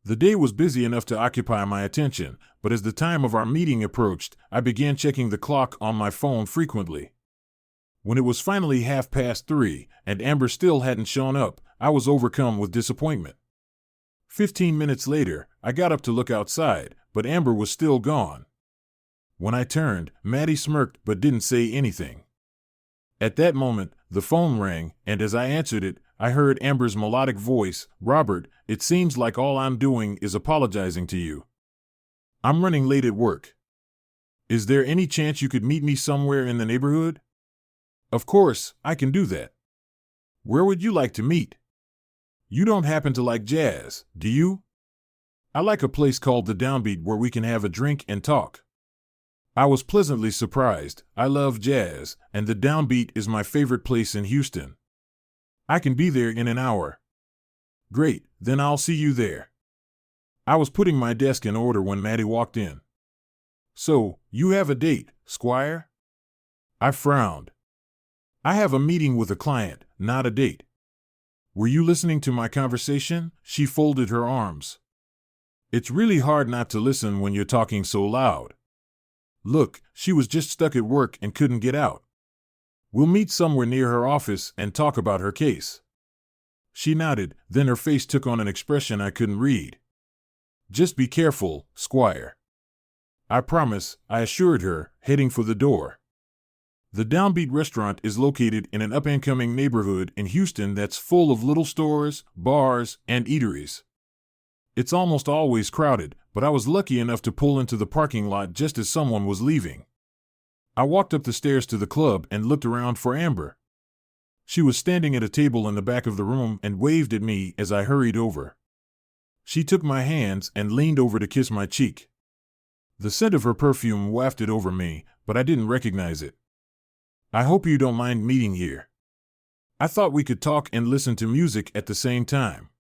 The day was busy enough to occupy my attention, but as the time of our meeting approached, I began checking the clock on my phone frequently. When it was finally 3:30, and Amber still hadn't shown up, I was overcome with disappointment. 15 minutes later, I got up to look outside, but Amber was still gone. When I turned, Maddie smirked but didn't say anything. At that moment, the phone rang, and as I answered it, I heard Amber's melodic voice, "Robert, it seems like all I'm doing is apologizing to you. I'm running late at work. Is there any chance you could meet me somewhere in the neighborhood?" "Of course, I can do that. Where would you like to meet? You don't happen to like jazz, do you?" "I like a place called the Downbeat where we can have a drink and talk." I was pleasantly surprised. I love jazz, and the Downbeat is my favorite place in Houston. "I can be there in an hour." "Great, then I'll see you there." I was putting my desk in order when Maddie walked in. "So, you have a date, Squire?" I frowned. "I have a meeting with a client, not a date." "Were you listening to my conversation?" She folded her arms. "It's really hard not to listen when you're talking so loud. Look, she was just stuck at work and couldn't get out. We'll meet somewhere near her office and talk about her case." She nodded, then her face took on an expression I couldn't read. "Just be careful, Squire." "I promise," I assured her, heading for the door. The Downbeat restaurant is located in an up-and-coming neighborhood in Houston that's full of little stores, bars, and eateries. It's almost always crowded, but I was lucky enough to pull into the parking lot just as someone was leaving. I walked up the stairs to the club and looked around for Amber. She was standing at a table in the back of the room and waved at me as I hurried over. She took my hands and leaned over to kiss my cheek. The scent of her perfume wafted over me, but I didn't recognize it. "I hope you don't mind meeting here. I thought we could talk and listen to music at the same time."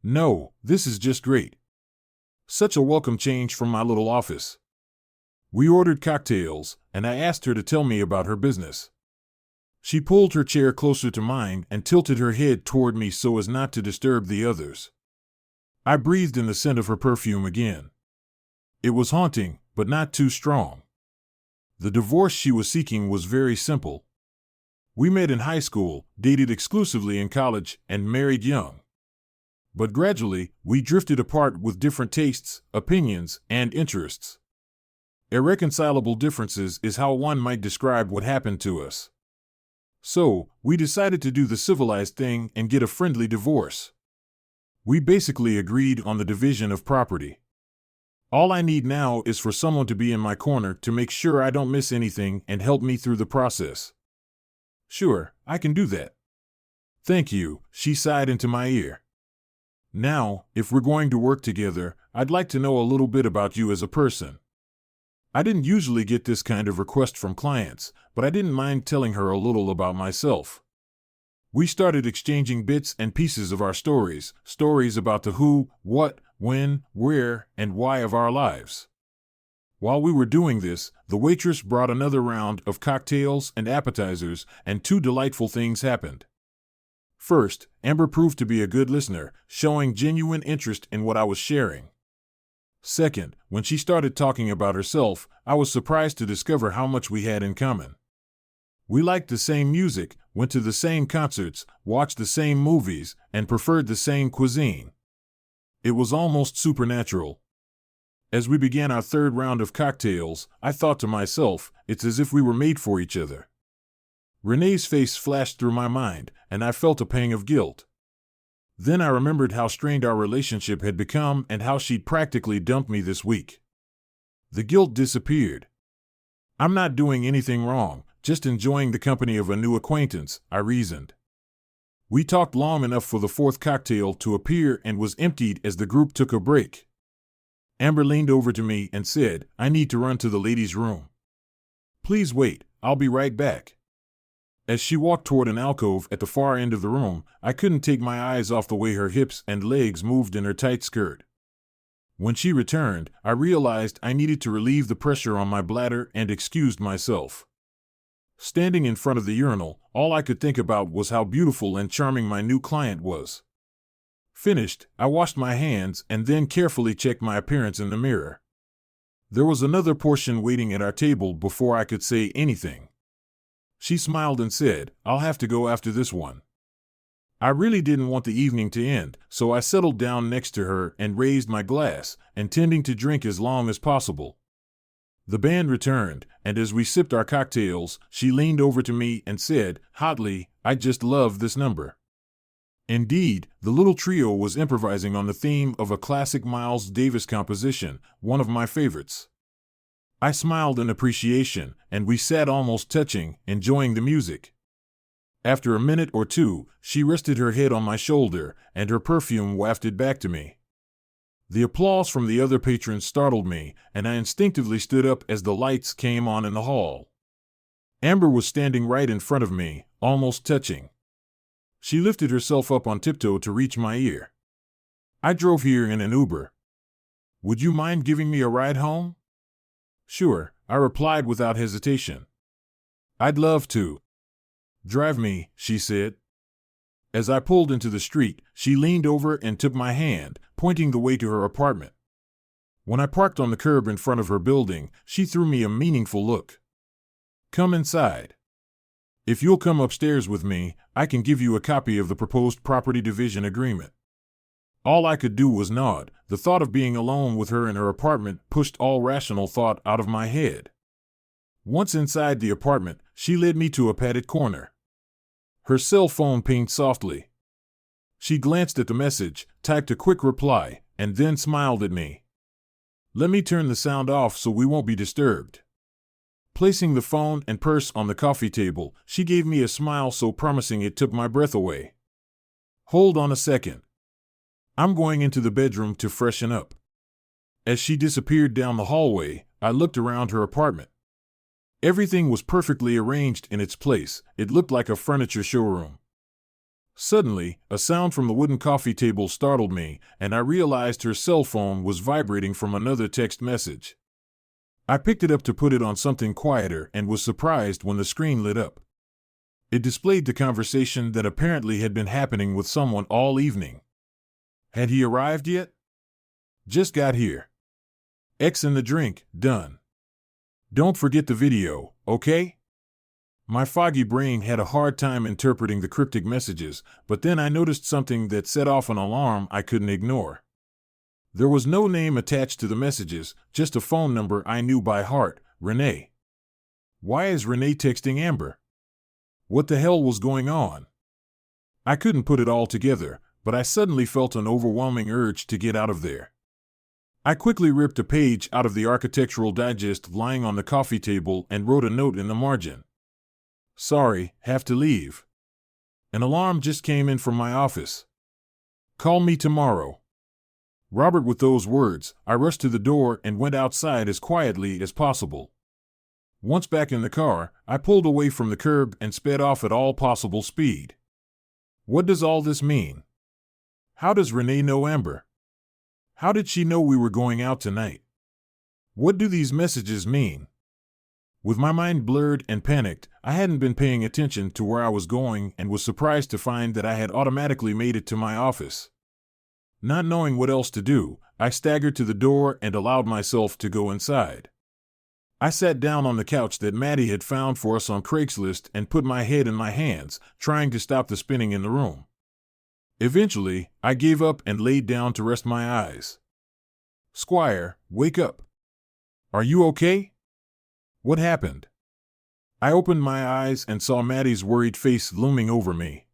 "No, this is just great. Such a welcome change from my little office." We ordered cocktails, and I asked her to tell me about her business. She pulled her chair closer to mine and tilted her head toward me so as not to disturb the others. I breathed in the scent of her perfume again. It was haunting, but not too strong. The divorce she was seeking was very simple. We met in high school, dated exclusively in college, and married young. But gradually, we drifted apart with different tastes, opinions, and interests. Irreconcilable differences is how one might describe what happened to us. So, we decided to do the civilized thing and get a friendly divorce. We basically agreed on the division of property. All I need now is for someone to be in my corner to make sure I don't miss anything and help me through the process. "Sure, I can do that." "Thank you," she sighed into my ear. "Now, if we're going to work together, I'd like to know a little bit about you as a person." I didn't usually get this kind of request from clients, but I didn't mind telling her a little about myself. We started exchanging bits and pieces of our stories about the who, what, when, where, and why of our lives. While we were doing this, the waitress brought another round of cocktails and appetizers, and two delightful things happened. First, Amber proved to be a good listener, showing genuine interest in what I was sharing. Second, when she started talking about herself, I was surprised to discover how much we had in common. We liked the same music, went to the same concerts, watched the same movies, and preferred the same cuisine. It was almost supernatural. As we began our third round of cocktails, I thought to myself, it's as if we were made for each other. Renee's face flashed through my mind, and I felt a pang of guilt. Then I remembered how strained our relationship had become and how she'd practically dumped me this week. The guilt disappeared. I'm not doing anything wrong, just enjoying the company of a new acquaintance, I reasoned. We talked long enough for the fourth cocktail to appear and was emptied as the group took a break. Amber leaned over to me and said, "I need to run to the ladies' room. Please wait, I'll be right back." As she walked toward an alcove at the far end of the room, I couldn't take my eyes off the way her hips and legs moved in her tight skirt. When she returned, I realized I needed to relieve the pressure on my bladder and excused myself. Standing in front of the urinal, all I could think about was how beautiful and charming my new client was. Finished, I washed my hands and then carefully checked my appearance in the mirror. There was another portion waiting at our table before I could say anything. She smiled and said, "I'll have to go after this one." I really didn't want the evening to end, so I settled down next to her and raised my glass, intending to drink as long as possible. The band returned, and as we sipped our cocktails, she leaned over to me and said, hotly, "I just love this number." Indeed, the little trio was improvising on the theme of a classic Miles Davis composition, one of my favorites. I smiled in appreciation, and we sat almost touching, enjoying the music. After a minute or two, she rested her head on my shoulder, and her perfume wafted back to me. The applause from the other patrons startled me, and I instinctively stood up as the lights came on in the hall. Amber was standing right in front of me, almost touching. She lifted herself up on tiptoe to reach my ear. "I drove here in an Uber. Would you mind giving me a ride home?" "Sure," I replied without hesitation. "I'd love to." "Drive me," she said. As I pulled into the street, she leaned over and took my hand, pointing the way to her apartment. When I parked on the curb in front of her building, she threw me a meaningful look. "Come inside. If you'll come upstairs with me, I can give you a copy of the proposed property division agreement." All I could do was nod. The thought of being alone with her in her apartment pushed all rational thought out of my head. Once inside the apartment, she led me to a padded corner. Her cell phone pinged softly. She glanced at the message, typed a quick reply, and then smiled at me. "Let me turn the sound off so we won't be disturbed." Placing the phone and purse on the coffee table, she gave me a smile so promising it took my breath away. "Hold on a second. I'm going into the bedroom to freshen up." As she disappeared down the hallway, I looked around her apartment. Everything was perfectly arranged in its place. It looked like a furniture showroom. Suddenly, a sound from the wooden coffee table startled me, and I realized her cell phone was vibrating from another text message. I picked it up to put it on something quieter and was surprised when the screen lit up. It displayed the conversation that apparently had been happening with someone all evening. Had he arrived yet? Just got here. X in the drink, done. Don't forget the video, okay? My foggy brain had a hard time interpreting the cryptic messages, but then I noticed something that set off an alarm I couldn't ignore. There was no name attached to the messages, just a phone number I knew by heart, Renee. Why is Renee texting Amber? What the hell was going on? I couldn't put it all together, but I suddenly felt an overwhelming urge to get out of there. I quickly ripped a page out of the Architectural Digest lying on the coffee table and wrote a note in the margin. "Sorry, have to leave. An alarm just came in from my office. Call me tomorrow." Robert, with those words, I rushed to the door and went outside as quietly as possible. Once back in the car, I pulled away from the curb and sped off at all possible speed. What does all this mean? How does Renee know Amber? How did she know we were going out tonight? What do these messages mean? With my mind blurred and panicked, I hadn't been paying attention to where I was going and was surprised to find that I had automatically made it to my office. Not knowing what else to do, I staggered to the door and allowed myself to go inside. I sat down on the couch that Maddie had found for us on Craigslist and put my head in my hands, trying to stop the spinning in the room. Eventually, I gave up and laid down to rest my eyes. Squire, wake up. Are you okay? What happened? I opened my eyes and saw Maddie's worried face looming over me.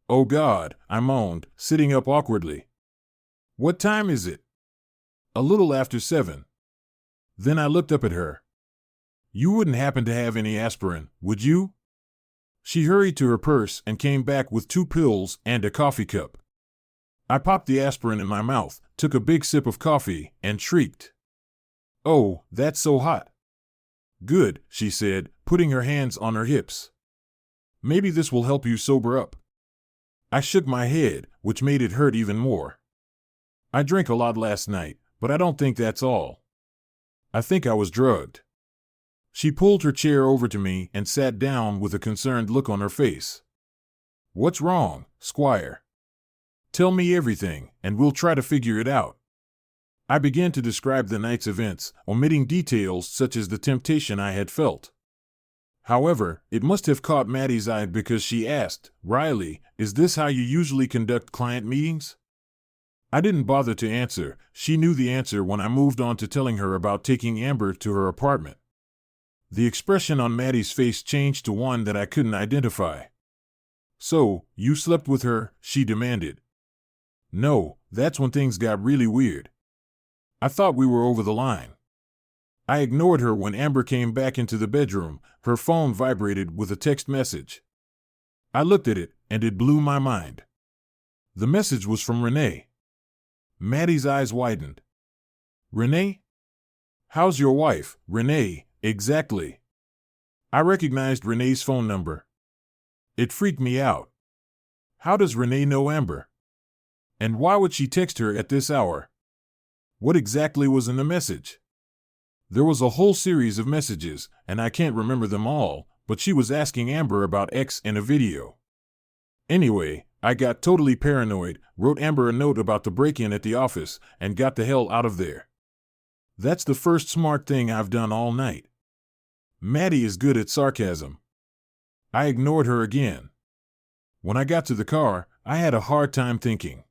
Oh God, I moaned, sitting up awkwardly. What time is it? A little after 7. Then I looked up at her. You wouldn't happen to have any aspirin, would you? She hurried to her purse and came back with 2 pills and a coffee cup. I popped the aspirin in my mouth, took a big sip of coffee, and shrieked. Oh, that's so hot. Good, she said, putting her hands on her hips. Maybe this will help you sober up. I shook my head, which made it hurt even more. I drank a lot last night, but I don't think that's all. I think I was drugged. She pulled her chair over to me and sat down with a concerned look on her face. What's wrong, Squire? Tell me everything, and we'll try to figure it out. I began to describe the night's events, omitting details such as the temptation I had felt. However, it must have caught Maddie's eye because she asked, Riley, is this how you usually conduct client meetings? I didn't bother to answer. She knew the answer when I moved on to telling her about taking Amber to her apartment. The expression on Maddie's face changed to one that I couldn't identify. So, you slept with her? She demanded. No, that's when things got really weird. I thought we were over the line. I ignored her when Amber came back into the bedroom. Her phone vibrated with a text message. I looked at it, and it blew my mind. The message was from Renee. Maddie's eyes widened. Renee? How's your wife, Renee, exactly? I recognized Renee's phone number. It freaked me out. How does Renee know Amber? And why would she text her at this hour? What exactly was in the message? There was a whole series of messages, and I can't remember them all, but she was asking Amber about X in a video. Anyway, I got totally paranoid, wrote Amber a note about the break-in at the office, and got the hell out of there. That's the first smart thing I've done all night. Maddie is good at sarcasm. I ignored her again. When I got to the car, I had a hard time thinking.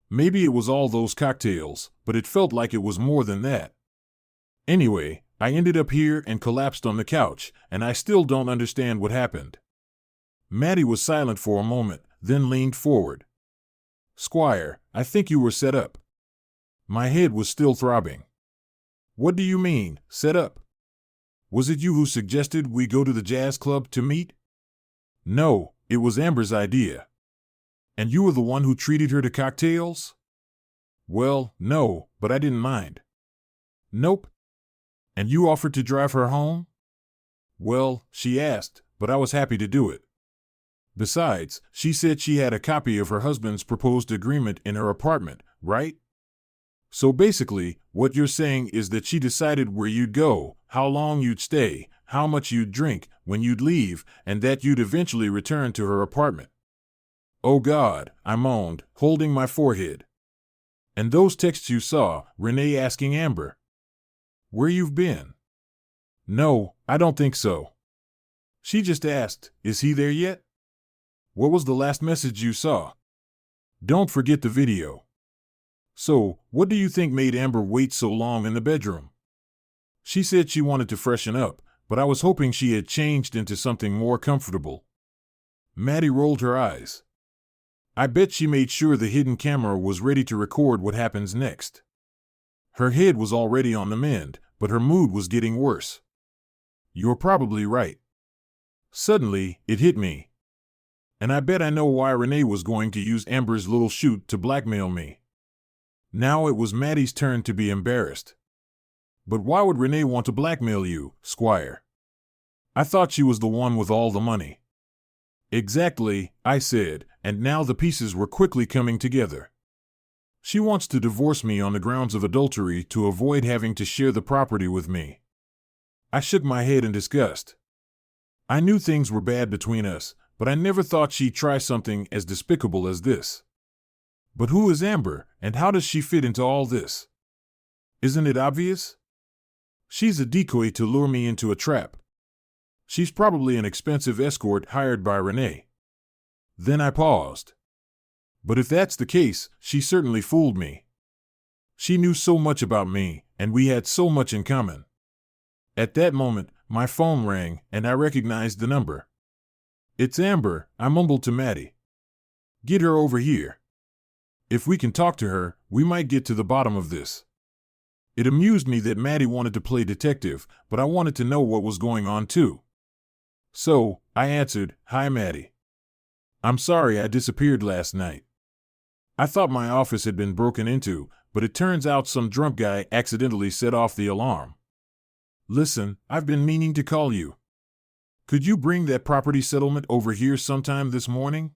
Maybe it was all those cocktails, but it felt like it was more than that. Anyway, I ended up here and collapsed on the couch, and I still don't understand what happened. Maddie was silent for a moment, then leaned forward. Squire, I think you were set up. My head was still throbbing. What do you mean, set up? Was it you who suggested we go to the jazz club to meet? No, it was Amber's idea. And you were the one who treated her to cocktails? Well, no, but I didn't mind. Nope. And you offered to drive her home? Well, she asked, but I was happy to do it. Besides, she said she had a copy of her husband's proposed agreement in her apartment, right? So basically, what you're saying is that she decided where you'd go, how long you'd stay, how much you'd drink, when you'd leave, and that you'd eventually return to her apartment. Oh God, I moaned, holding my forehead. And those texts you saw, Renee asking Amber. Where you've been? No, I don't think so. She just asked, is he there yet? What was the last message you saw? Don't forget the video. So, what do you think made Amber wait so long in the bedroom? She said she wanted to freshen up, but I was hoping she had changed into something more comfortable. Maddie rolled her eyes. I bet she made sure the hidden camera was ready to record what happens next. Her head was already on the mend, but her mood was getting worse. You're probably right. Suddenly, it hit me. And I bet I know why Renee was going to use Amber's little shoot to blackmail me. Now it was Maddie's turn to be embarrassed. But why would Renee want to blackmail you, Squire? I thought she was the one with all the money. Exactly, I said, and now the pieces were quickly coming together. She wants to divorce me on the grounds of adultery to avoid having to share the property with me. I shook my head in disgust. I knew things were bad between us, but I never thought she'd try something as despicable as this. But who is Amber, and how does she fit into all this? Isn't it obvious? She's a decoy to lure me into a trap. She's probably an expensive escort hired by Renee. Then I paused. But if that's the case, she certainly fooled me. She knew so much about me, and we had so much in common. At that moment, my phone rang, and I recognized the number. It's Amber, I mumbled to Maddie. Get her over here. If we can talk to her, we might get to the bottom of this. It amused me that Maddie wanted to play detective, but I wanted to know what was going on too. So, I answered, "Hi, Maddie. I'm sorry I disappeared last night. I thought my office had been broken into, but it turns out some drunk guy accidentally set off the alarm. Listen, I've been meaning to call you. Could you bring that property settlement over here sometime this morning?"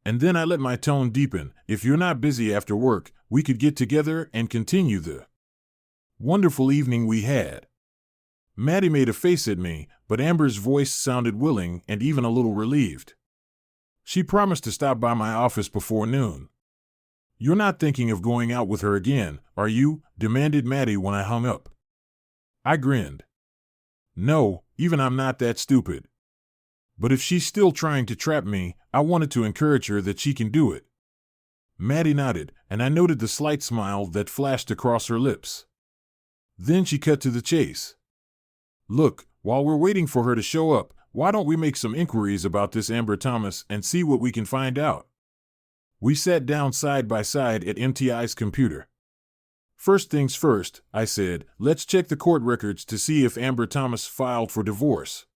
And then I let my tone deepen. If you're not busy after work, we could get together and continue the wonderful evening we had. Maddie made a face at me, but Amber's voice sounded willing and even a little relieved. She promised to stop by my office before noon. You're not thinking of going out with her again, are you? Demanded Maddie when I hung up. I grinned. No, even I'm not that stupid. But if she's still trying to trap me, I wanted to encourage her that she can do it. Maddie nodded, and I noted the slight smile that flashed across her lips. Then she cut to the chase. Look, while we're waiting for her to show up, why don't we make some inquiries about this Amber Thomas and see what we can find out? We sat down side by side at MTI's computer. First things first, I said, let's check the court records to see if Amber Thomas filed for divorce.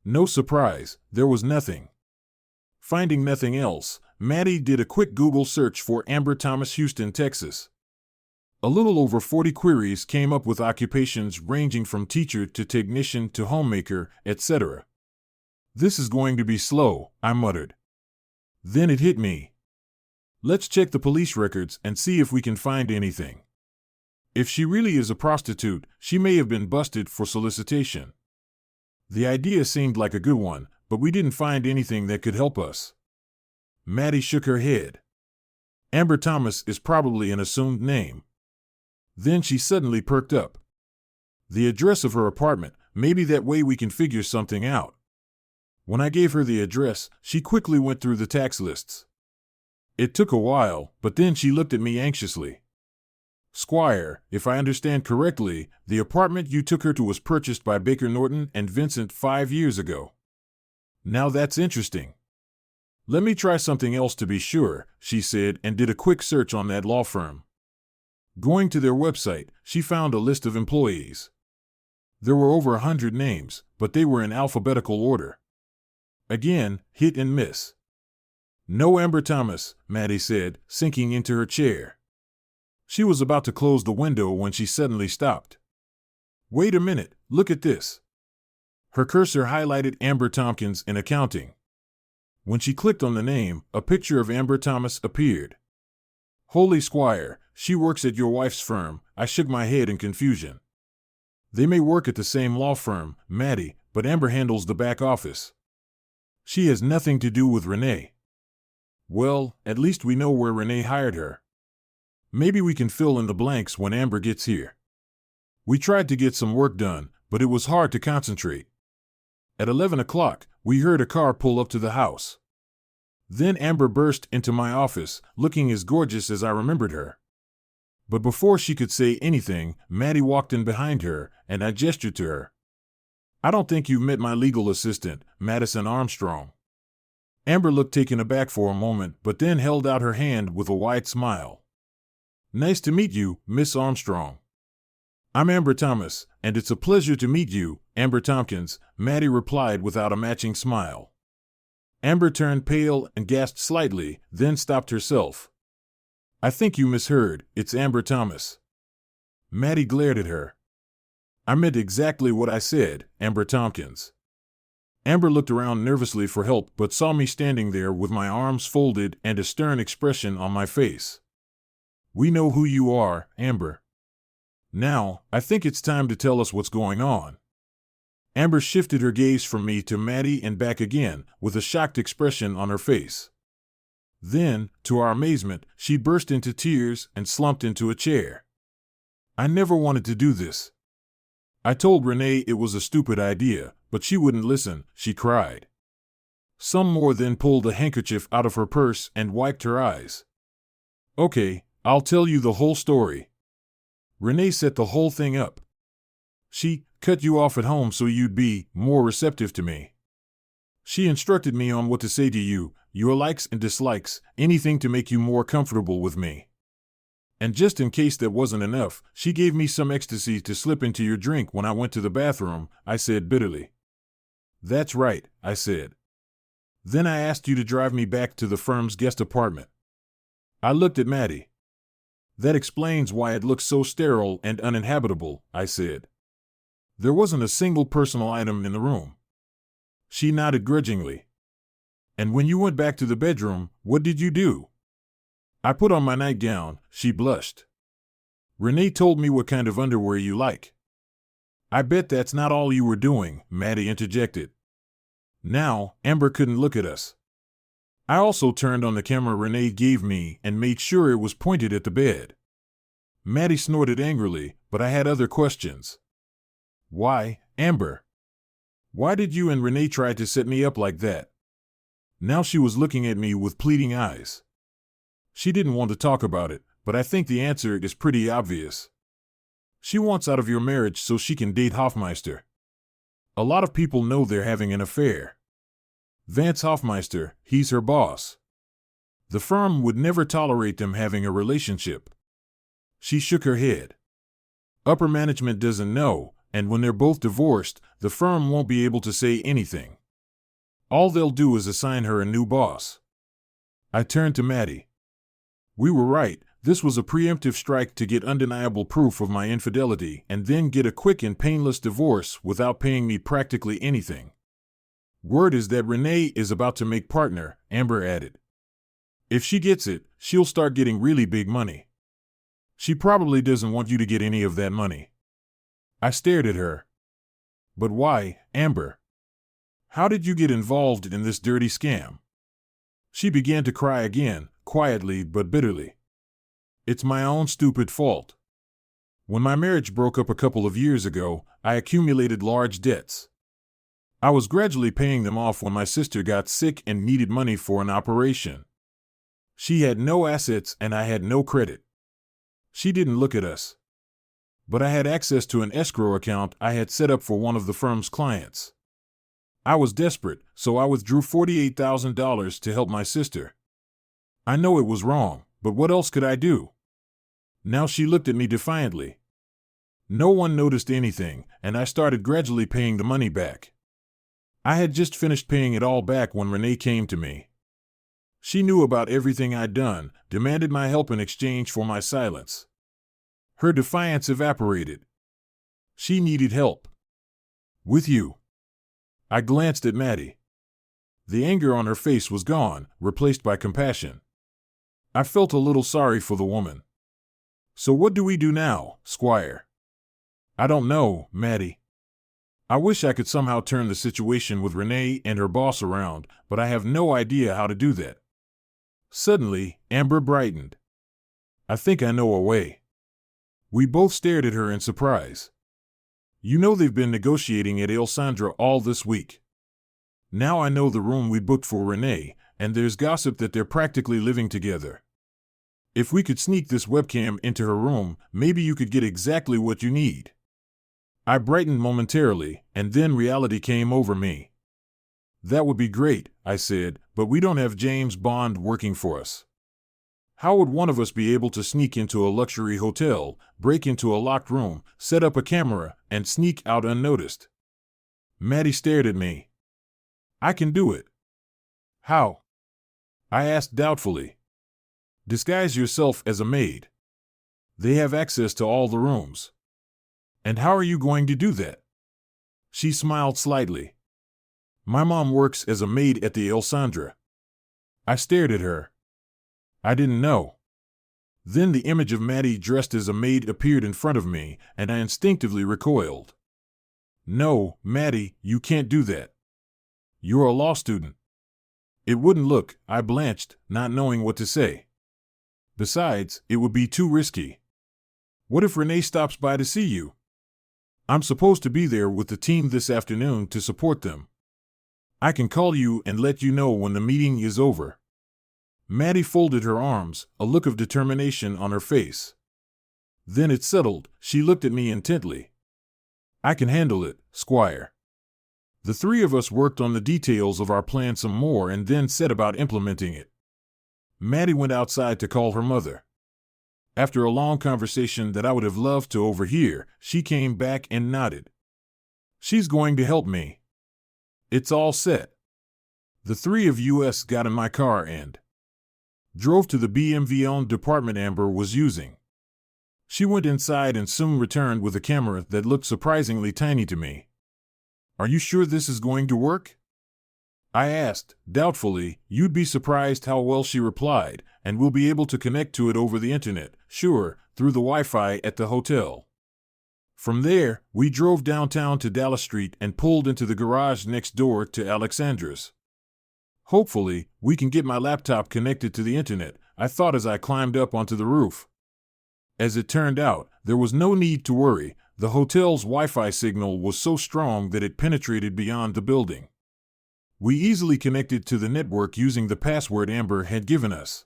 No surprise, there was nothing. Finding nothing else, Maddie did a quick Google search for Amber Thomas, Houston, Texas. A little over 40 queries came up with occupations ranging from teacher to technician to homemaker, etc. This is going to be slow, I muttered. Then it hit me. Let's check the police records and see if we can find anything. If she really is a prostitute, she may have been busted for solicitation. The idea seemed like a good one, but we didn't find anything that could help us. Maddie shook her head. Amber Thomas is probably an assumed name. Then she suddenly perked up. The address of her apartment, maybe that way we can figure something out. When I gave her the address, she quickly went through the tax lists. It took a while, but then she looked at me anxiously. Squire, if I understand correctly, the apartment you took her to was purchased by Baker Norton and Vincent 5 years ago. Now that's interesting. Let me try something else to be sure, she said, and did a quick search on that law firm. Going to their website, she found a list of employees. There were over 100 names, but they were in alphabetical order. Again, hit and miss. No Amber Thomas, Maddie said, sinking into her chair. She was about to close the window when she suddenly stopped. Wait a minute, look at this. Her cursor highlighted Amber Tompkins in accounting. When she clicked on the name, a picture of Amber Thomas appeared. Holy Squire, she works at your wife's firm. I shook my head in confusion. They may work at the same law firm, Maddie, but Amber handles the back office. She has nothing to do with Renee. Well, at least we know where Renee hired her. Maybe we can fill in the blanks when Amber gets here. We tried to get some work done, but it was hard to concentrate. At 11 o'clock, we heard a car pull up to the house. Then Amber burst into my office, looking as gorgeous as I remembered her. But before she could say anything, Maddie walked in behind her, and I gestured to her. I don't think you've met my legal assistant, Madison Armstrong. Amber looked taken aback for a moment, but then held out her hand with a wide smile. Nice to meet you, Miss Armstrong. I'm Amber Thomas, and it's a pleasure to meet you, Amber Tompkins, Maddie replied without a matching smile. Amber turned pale and gasped slightly, then stopped herself. I think you misheard. It's Amber Thomas. Maddie glared at her. I meant exactly what I said, Amber Tompkins. Amber looked around nervously for help but saw me standing there with my arms folded and a stern expression on my face. We know who you are, Amber. Now, I think it's time to tell us what's going on. Amber shifted her gaze from me to Maddie and back again, with a shocked expression on her face. Then, to our amazement, she burst into tears and slumped into a chair. I never wanted to do this. I told Renee it was a stupid idea, but she wouldn't listen, she cried. Some more then pulled a handkerchief out of her purse and wiped her eyes. Okay, I'll tell you the whole story. Renee set the whole thing up. She cut you off at home so you'd be more receptive to me. She instructed me on what to say to you, your likes and dislikes, anything to make you more comfortable with me. And just in case that wasn't enough, she gave me some ecstasy to slip into your drink when I went to the bathroom, I said bitterly. That's right, I said. Then I asked you to drive me back to the firm's guest apartment. I looked at Maddie. That explains why it looks so sterile and uninhabitable, I said. There wasn't a single personal item in the room. She nodded grudgingly. And when you went back to the bedroom, what did you do? I put on my nightgown, she blushed. Renee told me what kind of underwear you like. I bet that's not all you were doing, Maddie interjected. Now, Amber couldn't look at us. I also turned on the camera Renee gave me and made sure it was pointed at the bed. Maddie snorted angrily, but I had other questions. Why, Amber? Why did you and Renee try to set me up like that? Now she was looking at me with pleading eyes. She didn't want to talk about it, but I think the answer is pretty obvious. She wants out of your marriage so she can date Hoffmeister. A lot of people know they're having an affair. Vance Hoffmeister, he's her boss. The firm would never tolerate them having a relationship. She shook her head. Upper management doesn't know, and when they're both divorced, the firm won't be able to say anything. All they'll do is assign her a new boss. I turned to Maddie. We were right, this was a preemptive strike to get undeniable proof of my infidelity and then get a quick and painless divorce without paying me practically anything. Word is that Renee is about to make partner, Amber added. If she gets it, she'll start getting really big money. She probably doesn't want you to get any of that money. I stared at her. But why, Amber? How did you get involved in this dirty scam? She began to cry again, quietly but bitterly. It's my own stupid fault. When my marriage broke up a couple of years ago, I accumulated large debts. I was gradually paying them off when my sister got sick and needed money for an operation. She had no assets and I had no credit. She didn't look at us. But I had access to an escrow account I had set up for one of the firm's clients. I was desperate, so I withdrew $48,000 to help my sister. I know it was wrong, but what else could I do? Now she looked at me defiantly. No one noticed anything, and I started gradually paying the money back. I had just finished paying it all back when Renee came to me. She knew about everything I'd done, demanded my help in exchange for my silence. Her defiance evaporated. She needed help. With you. I glanced at Maddie. The anger on her face was gone, replaced by compassion. I felt a little sorry for the woman. So what do we do now, Squire? I don't know, Maddie. I wish I could somehow turn the situation with Renee and her boss around, but I have no idea how to do that. Suddenly, Amber brightened. I think I know a way. We both stared at her in surprise. You know they've been negotiating at Il Sandra all this week. Now I know the room we booked for Renee, and there's gossip that they're practically living together. If we could sneak this webcam into her room, maybe you could get exactly what you need. I brightened momentarily, and then reality came over me. That would be great, I said, but we don't have James Bond working for us. How would one of us be able to sneak into a luxury hotel, break into a locked room, set up a camera, and sneak out unnoticed? Maddie stared at me. I can do it. How? I asked doubtfully. Disguise yourself as a maid. They have access to all the rooms. And how are you going to do that? She smiled slightly. My mom works as a maid at the Alessandra. I stared at her. I didn't know. Then the image of Maddie dressed as a maid appeared in front of me, and I instinctively recoiled. No, Maddie, you can't do that. You're a law student. It wouldn't look, I blanched, not knowing what to say. Besides, it would be too risky. What if Renee stops by to see you? I'm supposed to be there with the team this afternoon to support them. I can call you and let you know when the meeting is over. Maddie folded her arms, a look of determination on her face. Then it settled. She looked at me intently. I can handle it, Squire. The three of us worked on the details of our plan some more and then set about implementing it. Maddie went outside to call her mother. After a long conversation that I would have loved to overhear, she came back and nodded. She's going to help me. It's all set. The three of us got in my car and drove to the BMW department Amber was using. She went inside and soon returned with a camera that looked surprisingly tiny to me. Are you sure this is going to work? I asked, doubtfully. You'd be surprised how well she replied, and we'll be able to connect to it over the internet, sure, through the Wi-Fi at the hotel. From there, we drove downtown to Dallas Street and pulled into the garage next door to Alexandra's. Hopefully, we can get my laptop connected to the internet, I thought as I climbed up onto the roof. As it turned out, there was no need to worry. The hotel's Wi-Fi signal was so strong that it penetrated beyond the building. We easily connected to the network using the password Amber had given us.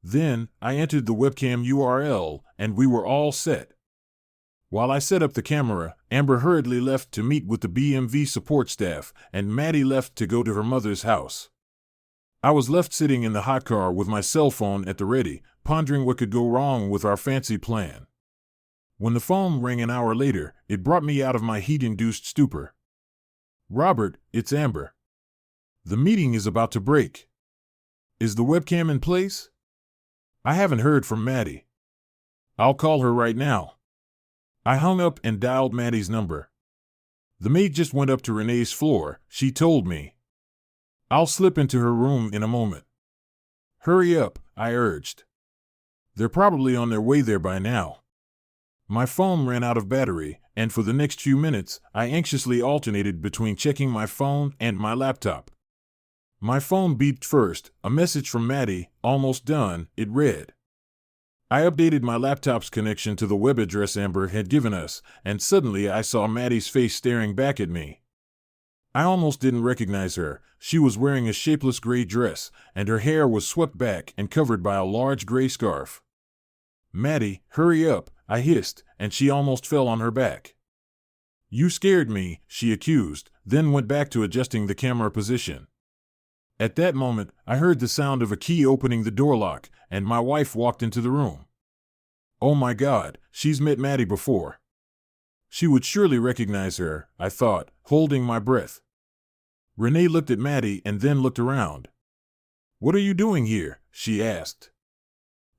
Then, I entered the webcam URL, and we were all set. While I set up the camera, Amber hurriedly left to meet with the BMV support staff, and Maddie left to go to her mother's house. I was left sitting in the hot car with my cell phone at the ready, pondering what could go wrong with our fancy plan. When the phone rang an hour later, it brought me out of my heat-induced stupor. Robert, it's Amber. The meeting is about to break. Is the webcam in place? I haven't heard from Maddie. I'll call her right now. I hung up and dialed Maddie's number. The maid just went up to Renee's floor, she told me. I'll slip into her room in a moment. Hurry up, I urged. They're probably on their way there by now. My phone ran out of battery, and for the next few minutes, I anxiously alternated between checking my phone and my laptop. My phone beeped first, a message from Maddie, almost done, it read. I updated my laptop's connection to the web address Amber had given us, and suddenly I saw Maddie's face staring back at me. I almost didn't recognize her. She was wearing a shapeless gray dress, and her hair was swept back and covered by a large gray scarf. Maddie, hurry up, I hissed, and she almost fell on her back. You scared me, she accused, then went back to adjusting the camera position. At that moment, I heard the sound of a key opening the door lock, and my wife walked into the room. Oh my God, she's met Maddie before. She would surely recognize her, I thought, holding my breath. Renee looked at Maddie and then looked around. What are you doing here? She asked.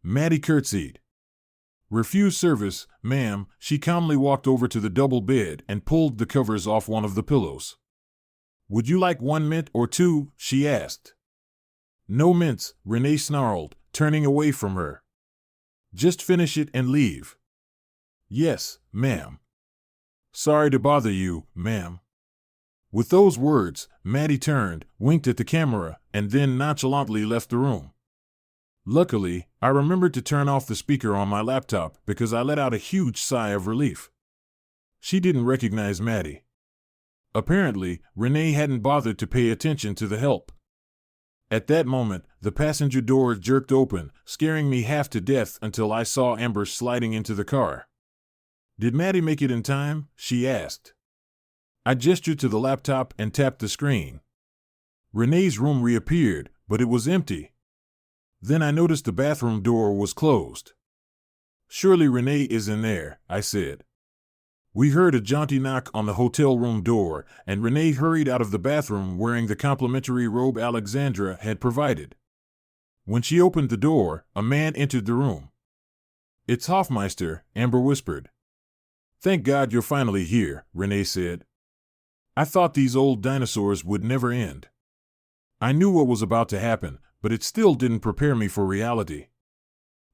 Maddie curtsied. Refuse service, ma'am. She calmly walked over to the double bed and pulled the covers off one of the pillows. Would you like 1 mint or 2? She asked. No mints, Renee snarled, turning away from her. Just finish it and leave. Yes, ma'am. Sorry to bother you, ma'am. With those words, Maddie turned, winked at the camera, and then nonchalantly left the room. Luckily, I remembered to turn off the speaker on my laptop because I let out a huge sigh of relief. She didn't recognize Maddie. Apparently, Renee hadn't bothered to pay attention to the help. At that moment, the passenger door jerked open, scaring me half to death until I saw Amber sliding into the car. Did Maddie make it in time? She asked. I gestured to the laptop and tapped the screen. Renee's room reappeared, but it was empty. Then I noticed the bathroom door was closed. Surely Renee is in there, I said. We heard a jaunty knock on the hotel room door, and Renee hurried out of the bathroom wearing the complimentary robe Alexandra had provided. When she opened the door, a man entered the room. "It's Hoffmeister," Amber whispered. "Thank God you're finally here," Renee said. "I thought these old dinosaurs would never end." I knew what was about to happen, but it still didn't prepare me for reality.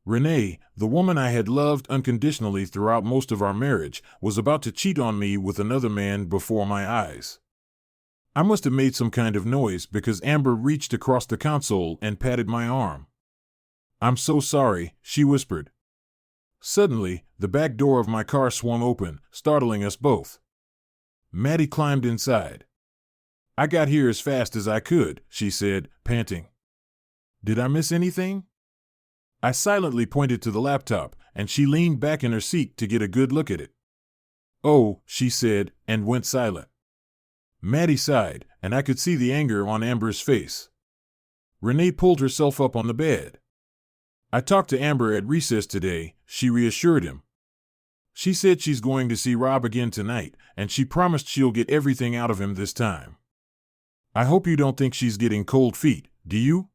Renee, the woman I had loved unconditionally throughout most of our marriage, was about to cheat on me with another man before my eyes. I must have made some kind of noise because Amber reached across the console and patted my arm. "I'm so sorry," she whispered. Suddenly, the back door of my car swung open, startling us both. Maddie climbed inside. "I got here as fast as I could," she said, panting. "Did I miss anything?" I silently pointed to the laptop, and she leaned back in her seat to get a good look at it. "Oh," she said, and went silent. Maddie sighed, and I could see the anger on Amber's face. Renee pulled herself up on the bed. "I talked to Amber at recess today," she reassured him. "She said she's going to see Rob again tonight, and she promised she'll get everything out of him this time. I hope you don't think she's getting cold feet, do you?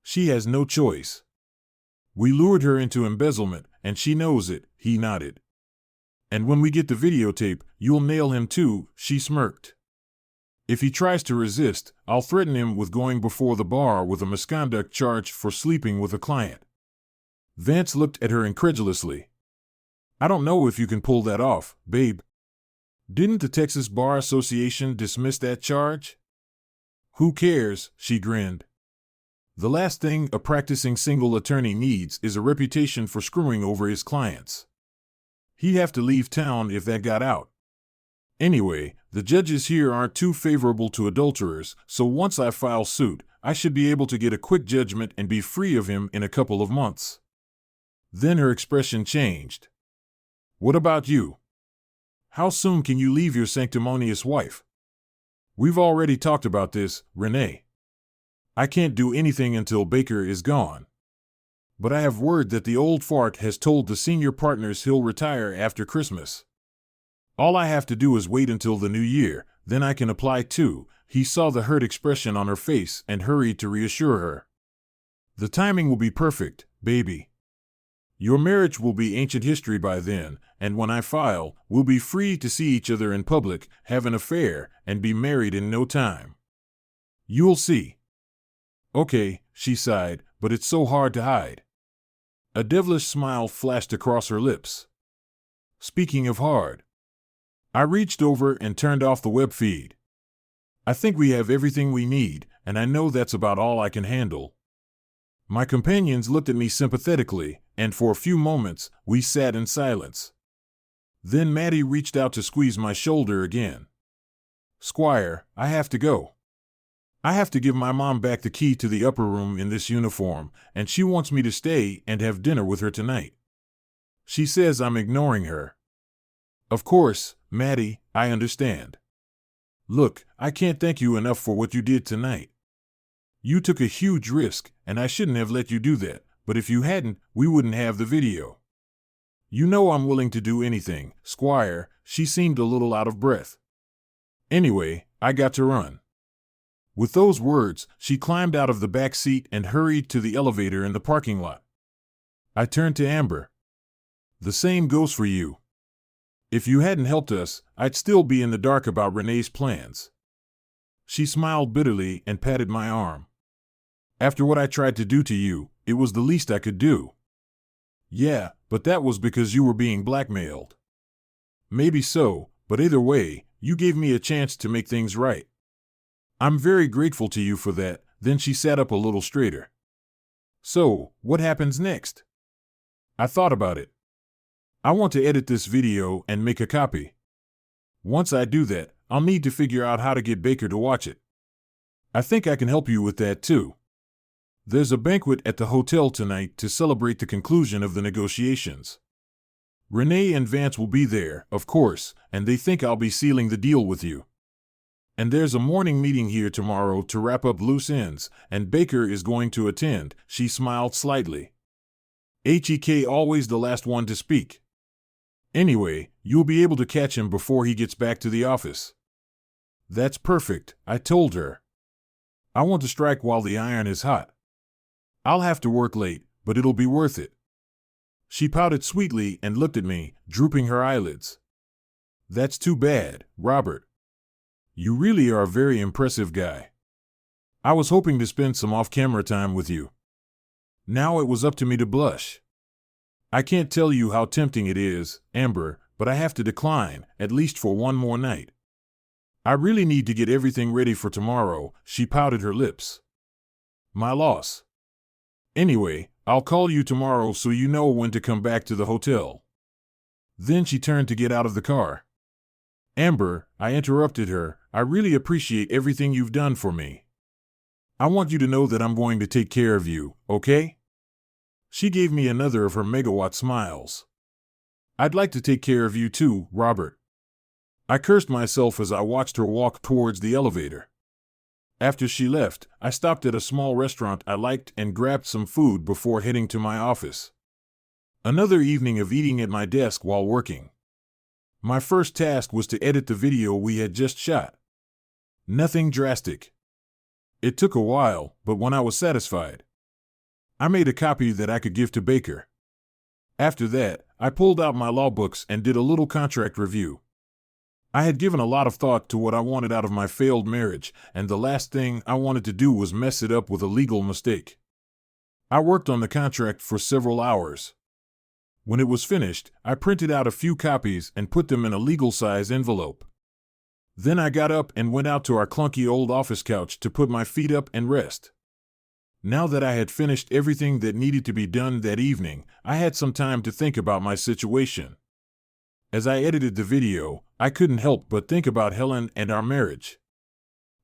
She has no choice. We lured her into embezzlement, and she knows it," he nodded. "And when we get the videotape, you'll nail him too," she smirked. "If he tries to resist, I'll threaten him with going before the bar with a misconduct charge for sleeping with a client." Vance looked at her incredulously. "I don't know if you can pull that off, babe. Didn't the Texas Bar Association dismiss that charge?" "Who cares?" she grinned. "The last thing a practicing single attorney needs is a reputation for screwing over his clients. He'd have to leave town if that got out. Anyway, the judges here aren't too favorable to adulterers, so once I file suit, I should be able to get a quick judgment and be free of him in a couple of months." Then her expression changed. "What about you? How soon can you leave your sanctimonious wife?" "We've already talked about this, Renee. I can't do anything until Baker is gone. But I have word that the old fart has told the senior partners he'll retire after Christmas. All I have to do is wait until the new year, then I can apply too." He saw the hurt expression on her face and hurried to reassure her. "The timing will be perfect, baby. Your marriage will be ancient history by then, and when I file, we'll be free to see each other in public, have an affair, and be married in no time. You'll see." "Okay," she sighed, "but it's so hard to hide." A devilish smile flashed across her lips. "Speaking of hard." I reached over and turned off the web feed. "I think we have everything we need, and I know that's about all I can handle." My companions looked at me sympathetically, and for a few moments, we sat in silence. Then Maddie reached out to squeeze my shoulder again. "Squire, I have to go. I have to give my mom back the key to the upper room in this uniform, and she wants me to stay and have dinner with her tonight. She says I'm ignoring her." "Of course, Maddie, I understand. Look, I can't thank you enough for what you did tonight. You took a huge risk, and I shouldn't have let you do that, but if you hadn't, we wouldn't have the video. You know I'm willing to do anything, Squire." She seemed a little out of breath. "Anyway, I got to run." With those words, she climbed out of the back seat and hurried to the elevator in the parking lot. I turned to Amber. "The same goes for you. If you hadn't helped us, I'd still be in the dark about Renee's plans." She smiled bitterly and patted my arm. "After what I tried to do to you, it was the least I could do." "Yeah, but that was because you were being blackmailed." "Maybe so, but either way, you gave me a chance to make things right. I'm very grateful to you for that." Then she sat up a little straighter. "So, what happens next?" I thought about it. "I want to edit this video and make a copy. Once I do that, I'll need to figure out how to get Baker to watch it. I think I can help you with that too. There's a banquet at the hotel tonight to celebrate the conclusion of the negotiations. Renee and Vance will be there, of course, and they think I'll be sealing the deal with you. And there's a morning meeting here tomorrow to wrap up loose ends, and Baker is going to attend." She smiled slightly. "HEK always the last one to speak. Anyway, you'll be able to catch him before he gets back to the office." "That's perfect," I told her. "I want to strike while the iron is hot." I'll have to work late, but it'll be worth it. She pouted sweetly and looked at me, drooping her eyelids. That's too bad, Robert. You really are a very impressive guy. I was hoping to spend some off-camera time with you. Now it was up to me to blush. I can't tell you how tempting it is, Amber, but I have to decline, at least for one more night. I really need to get everything ready for tomorrow. She pouted her lips. My loss. Anyway, I'll call you tomorrow so you know when to come back to the hotel. Then she turned to get out of the car. Amber, I interrupted her, I really appreciate everything you've done for me. I want you to know that I'm going to take care of you, okay? She gave me another of her megawatt smiles. I'd like to take care of you too, Robert. I cursed myself as I watched her walk towards the elevator. After she left, I stopped at a small restaurant I liked and grabbed some food before heading to my office. Another evening of eating at my desk while working. My first task was to edit the video we had just shot. Nothing drastic. It took a while, but when I was satisfied, I made a copy that I could give to Baker. After that, I pulled out my law books and did a little contract review. I had given a lot of thought to what I wanted out of my failed marriage, and the last thing I wanted to do was mess it up with a legal mistake. I worked on the contract for several hours. When it was finished, I printed out a few copies and put them in a legal-size envelope. Then I got up and went out to our clunky old office couch to put my feet up and rest. Now that I had finished everything that needed to be done that evening, I had some time to think about my situation. As I edited the video, I couldn't help but think about Helen and our marriage.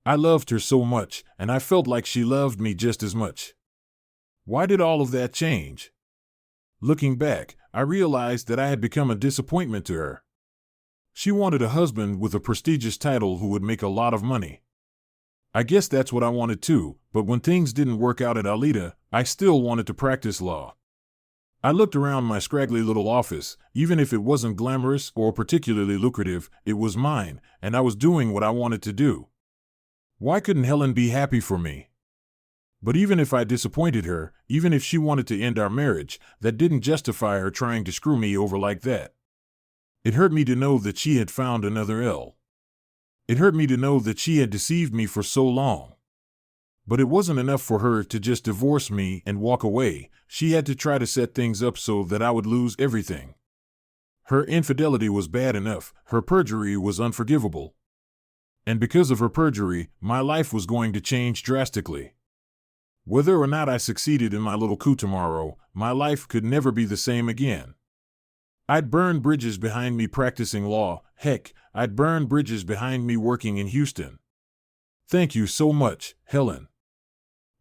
I loved her so much, and I felt like she loved me just as much. Why did all of that change? Looking back, I realized that I had become a disappointment to her. She wanted a husband with a prestigious title who would make a lot of money. I guess that's what I wanted too, but when things didn't work out at Alita, I still wanted to practice law. I looked around my scraggly little office. Even if it wasn't glamorous or particularly lucrative, it was mine, and I was doing what I wanted to do. Why couldn't Helen be happy for me? But even if I disappointed her, even if she wanted to end our marriage, that didn't justify her trying to screw me over like that. It hurt me to know that she had found another Elle. It hurt me to know that she had deceived me for so long. But it wasn't enough for her to just divorce me and walk away. She had to try to set things up so that I would lose everything. Her infidelity was bad enough. Her perjury was unforgivable. And because of her perjury, my life was going to change drastically. Whether or not I succeeded in my little coup tomorrow, my life could never be the same again. I'd burn bridges behind me practicing law. Heck, I'd burn bridges behind me working in Houston. Thank you so much, Helen.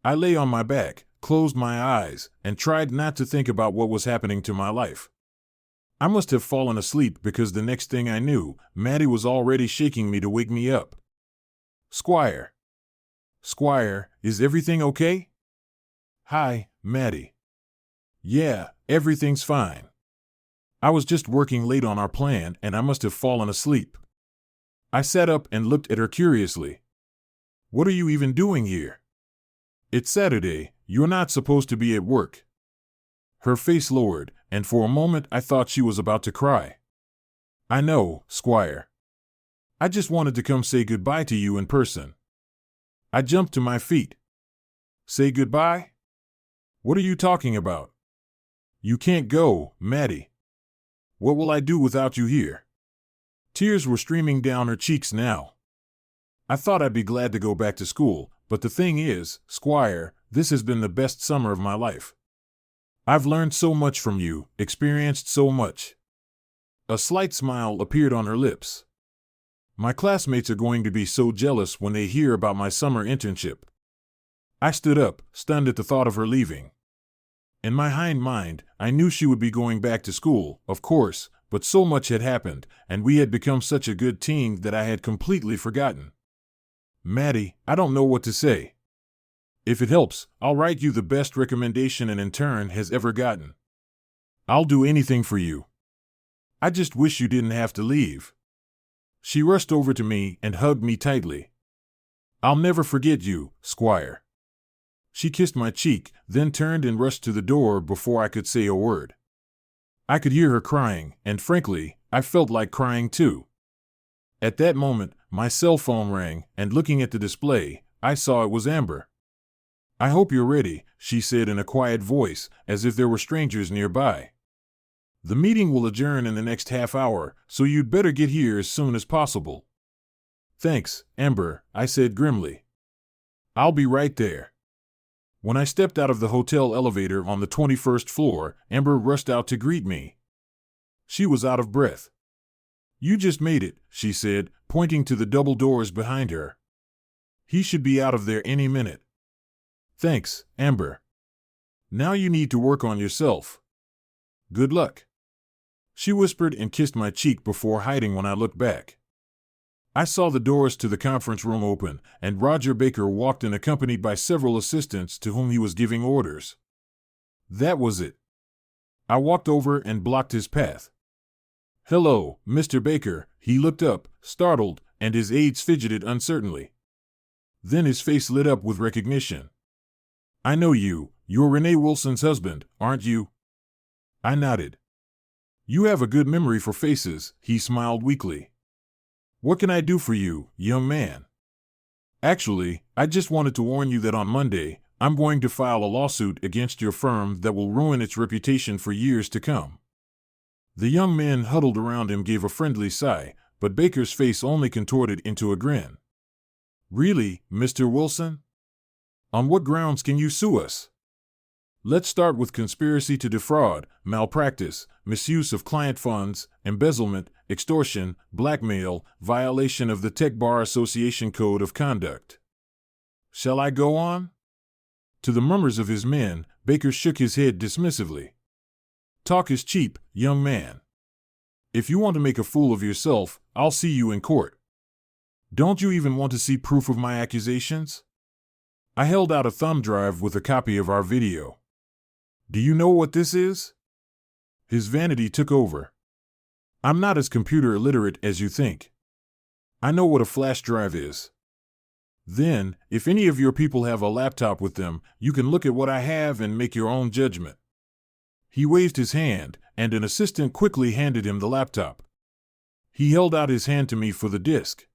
I lay on my back, closed my eyes, and tried not to think about what was happening to my life. I must have fallen asleep because the next thing I knew, Maddie was already shaking me to wake me up. Squire. Squire, is everything okay? Hi, Maddie. Yeah, everything's fine. I was just working late on our plan and I must have fallen asleep. I sat up and looked at her curiously. What are you even doing here? It's Saturday, you're not supposed to be at work. Her face lowered, and for a moment I thought she was about to cry. I know, Squire. I just wanted to come say goodbye to you in person. I jumped to my feet. Say goodbye? What are you talking about? You can't go, Maddie. What will I do without you here? Tears were streaming down her cheeks now. I thought I'd be glad to go back to school, but the thing is, Squire, this has been the best summer of my life. I've learned so much from you, experienced so much. A slight smile appeared on her lips. My classmates are going to be so jealous when they hear about my summer internship. I stood up, stunned at the thought of her leaving. In my hind mind, I knew she would be going back to school, of course, but so much had happened, and we had become such a good team that I had completely forgotten. Maddie, I don't know what to say. If it helps, I'll write you the best recommendation an intern has ever gotten. I'll do anything for you. I just wish you didn't have to leave. She rushed over to me and hugged me tightly. I'll never forget you, Squire. She kissed my cheek, then turned and rushed to the door before I could say a word. I could hear her crying, and frankly, I felt like crying too. At that moment, my cell phone rang, and looking at the display, I saw it was Amber. "I hope you're ready," she said in a quiet voice, as if there were strangers nearby. "The meeting will adjourn in the next half hour, so you'd better get here as soon as possible." "Thanks, Amber," I said grimly. "I'll be right there." When I stepped out of the hotel elevator on the 21st floor, Amber rushed out to greet me. She was out of breath. "You just made it," she said, pointing to the double doors behind her. "He should be out of there any minute." "Thanks, Amber. Now you need to work on yourself. Good luck." She whispered and kissed my cheek before hiding when I looked back. I saw the doors to the conference room open, and Roger Baker walked in accompanied by several assistants to whom he was giving orders. That was it. I walked over and blocked his path. "Hello, Mr. Baker." He looked up, startled, and his aides fidgeted uncertainly. Then his face lit up with recognition. "I know you. You're Renee Wilson's husband, aren't you?" I nodded. "You have a good memory for faces," he smiled weakly. "What can I do for you, young man?" "Actually, I just wanted to warn you that on Monday, I'm going to file a lawsuit against your firm that will ruin its reputation for years to come." The young men huddled around him gave a friendly sigh, but Baker's face only contorted into a grin. "Really, Mr. Wilson? On what grounds can you sue us?" "Let's start with conspiracy to defraud, malpractice, misuse of client funds, embezzlement, extortion, blackmail, violation of the Tech Bar Association Code of Conduct. Shall I go on?" To the murmurs of his men, Baker shook his head dismissively. "Talk is cheap, young man. If you want to make a fool of yourself, I'll see you in court. Don't you even want to see proof of my accusations?" I held out a thumb drive with a copy of our video. "Do you know what this is?" His vanity took over. "I'm not as computer illiterate as you think. I know what a flash drive is. Then, if any of your people have a laptop with them, you can look at what I have and make your own judgment." He waved his hand, and an assistant quickly handed him the laptop. He held out his hand to me for the disk.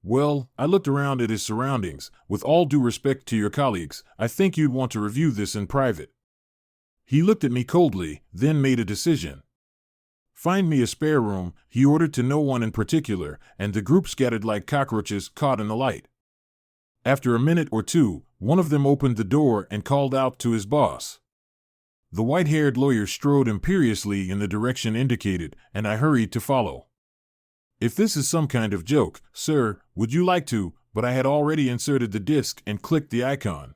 "Well," I looked around at his surroundings. "With all due respect to your colleagues, I think you'd want to review this in private." He looked at me coldly, then made a decision. "Find me a spare room," he ordered to no one in particular, and the group scattered like cockroaches caught in the light. After a minute or two, one of them opened the door and called out to his boss. The white-haired lawyer strode imperiously in the direction indicated, and I hurried to follow. "If this is some kind of joke, sir, would you like to?" But I had already inserted the disc and clicked the icon.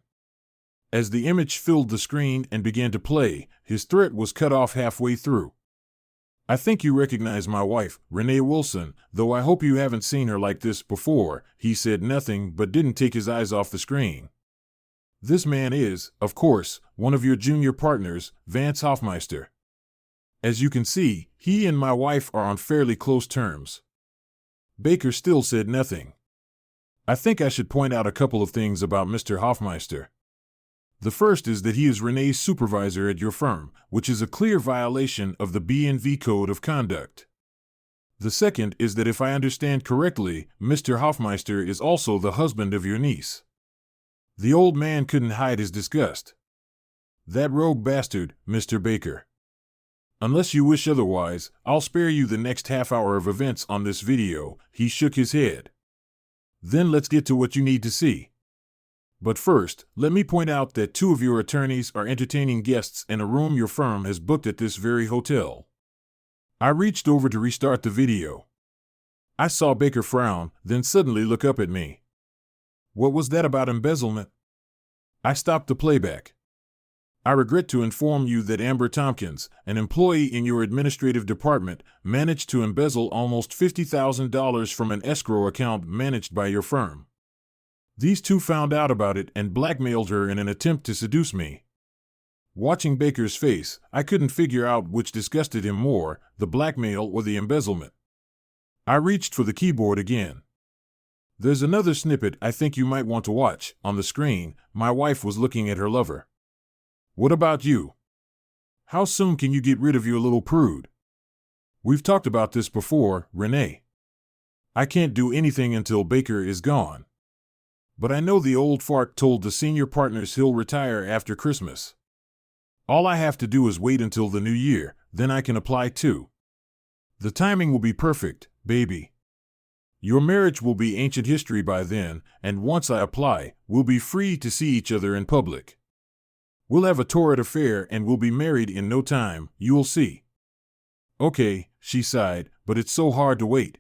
As the image filled the screen and began to play, his threat was cut off halfway through. "I think you recognize my wife, Renee Wilson, though I hope you haven't seen her like this before." He said nothing but didn't take his eyes off the screen. "This man is, of course, one of your junior partners, Vance Hoffmeister. As you can see, he and my wife are on fairly close terms." Baker still said nothing. "I think I should point out a couple of things about Mr. Hoffmeister. The first is that he is Renee's supervisor at your firm, which is a clear violation of the B&V Code of Conduct. The second is that if I understand correctly, Mr. Hoffmeister is also the husband of your niece." The old man couldn't hide his disgust. "That rogue bastard, Mr. Baker. Unless you wish otherwise, I'll spare you the next half hour of events on this video." He shook his head. "Then let's get to what you need to see. But first, let me point out that 2 of your attorneys are entertaining guests in a room your firm has booked at this very hotel." I reached over to restart the video. I saw Baker frown, then suddenly look up at me. "What was that about embezzlement?" I stopped the playback. "I regret to inform you that Amber Tompkins, an employee in your administrative department, managed to embezzle almost $50,000 from an escrow account managed by your firm. These 2 found out about it and blackmailed her in an attempt to seduce me." Watching Baker's face, I couldn't figure out which disgusted him more, the blackmail or the embezzlement. I reached for the keyboard again. There's another snippet I think you might want to watch. On the screen, my wife was looking at her lover. What about you? How soon can you get rid of your little prude? We've talked about this before, Renee. I can't do anything until Baker is gone. But I know the old fart told the senior partners he'll retire after Christmas. All I have to do is wait until the new year, then I can apply too. The timing will be perfect, baby. Your marriage will be ancient history by then, and once I apply, we'll be free to see each other in public. We'll have a torrid affair and we'll be married in no time, you'll see. Okay, she sighed, but it's so hard to wait.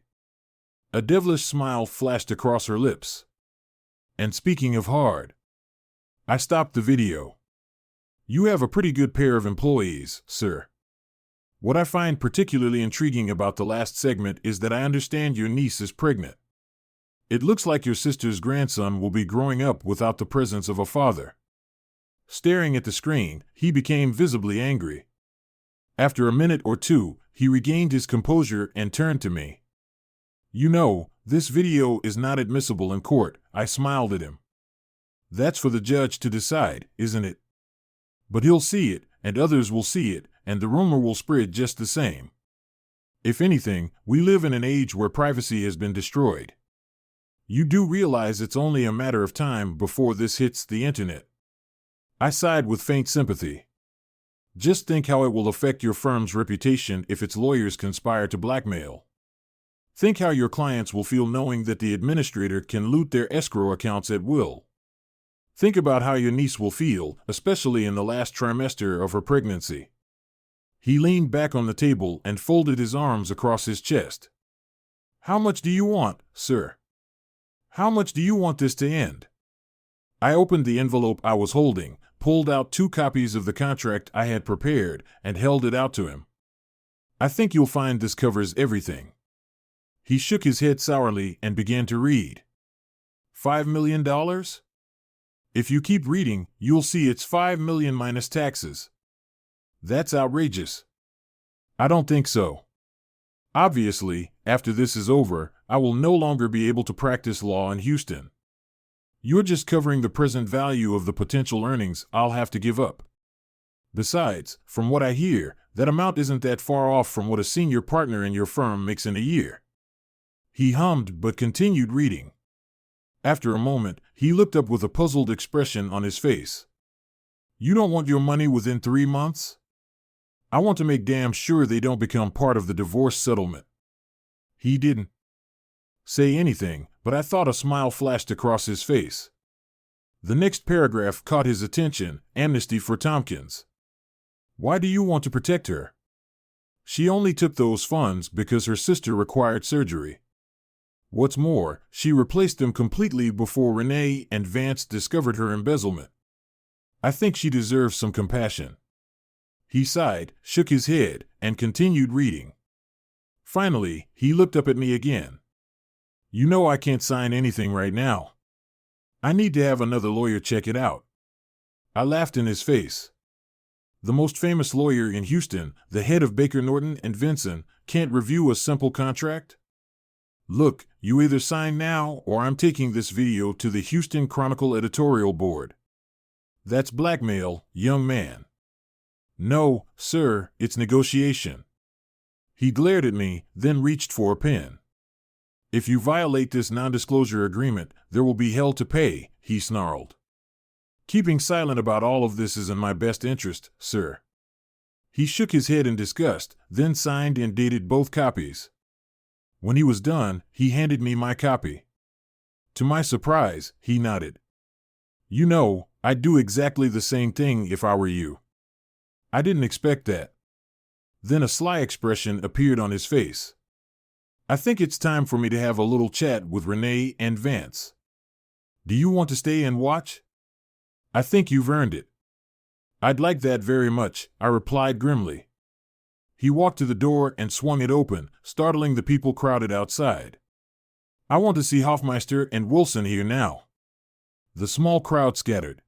A devilish smile flashed across her lips. And speaking of hard, I stopped the video. You have a pretty good pair of employees, sir. What I find particularly intriguing about the last segment is that I understand your niece is pregnant. It looks like your sister's grandson will be growing up without the presence of a father. Staring at the screen, he became visibly angry. After a minute or two, he regained his composure and turned to me. You know, this video is not admissible in court, I smiled at him. That's for the judge to decide, isn't it? But he'll see it, and others will see it, and the rumor will spread just the same. If anything, we live in an age where privacy has been destroyed. You do realize it's only a matter of time before this hits the internet. I sighed with faint sympathy. Just think how it will affect your firm's reputation if its lawyers conspire to blackmail. Think how your clients will feel knowing that the administrator can loot their escrow accounts at will. Think about how your niece will feel, especially in the last trimester of her pregnancy. He leaned back on the table and folded his arms across his chest. How much do you want, sir? How much do you want this to end? I opened the envelope I was holding, pulled out 2 copies of the contract I had prepared, and held it out to him. I think you'll find this covers everything. He shook his head sourly and began to read. $5 million? If you keep reading, you'll see it's $5 million minus taxes. That's outrageous. I don't think so. Obviously, after this is over, I will no longer be able to practice law in Houston. You're just covering the present value of the potential earnings I'll have to give up. Besides, from what I hear, that amount isn't that far off from what a senior partner in your firm makes in a year. He hummed but continued reading. After a moment, he looked up with a puzzled expression on his face. You don't want your money within 3 months? I want to make damn sure they don't become part of the divorce settlement. He didn't say anything, but I thought a smile flashed across his face. The next paragraph caught his attention, amnesty for Tompkins. Why do you want to protect her? She only took those funds because her sister required surgery. What's more, she replaced them completely before Renee and Vance discovered her embezzlement. I think she deserves some compassion. He sighed, shook his head, and continued reading. Finally, he looked up at me again. You know I can't sign anything right now. I need to have another lawyer check it out. I laughed in his face. The most famous lawyer in Houston, the head of Baker Norton and Vinson, can't review a simple contract? Look, you either sign now or I'm taking this video to the Houston Chronicle editorial board. That's blackmail, young man. No, sir, it's negotiation. He glared at me, then reached for a pen. If you violate this non-disclosure agreement, there will be hell to pay, he snarled. Keeping silent about all of this is in my best interest, sir. He shook his head in disgust, then signed and dated both copies. When he was done, he handed me my copy. To my surprise, he nodded. You know, I'd do exactly the same thing if I were you. I didn't expect that. Then a sly expression appeared on his face. I think it's time for me to have a little chat with Renee and Vance. Do you want to stay and watch? I think you've earned it. I'd like that very much, I replied grimly. He walked to the door and swung it open, startling the people crowded outside. I want to see Hoffmeister and Wilson here now. The small crowd scattered.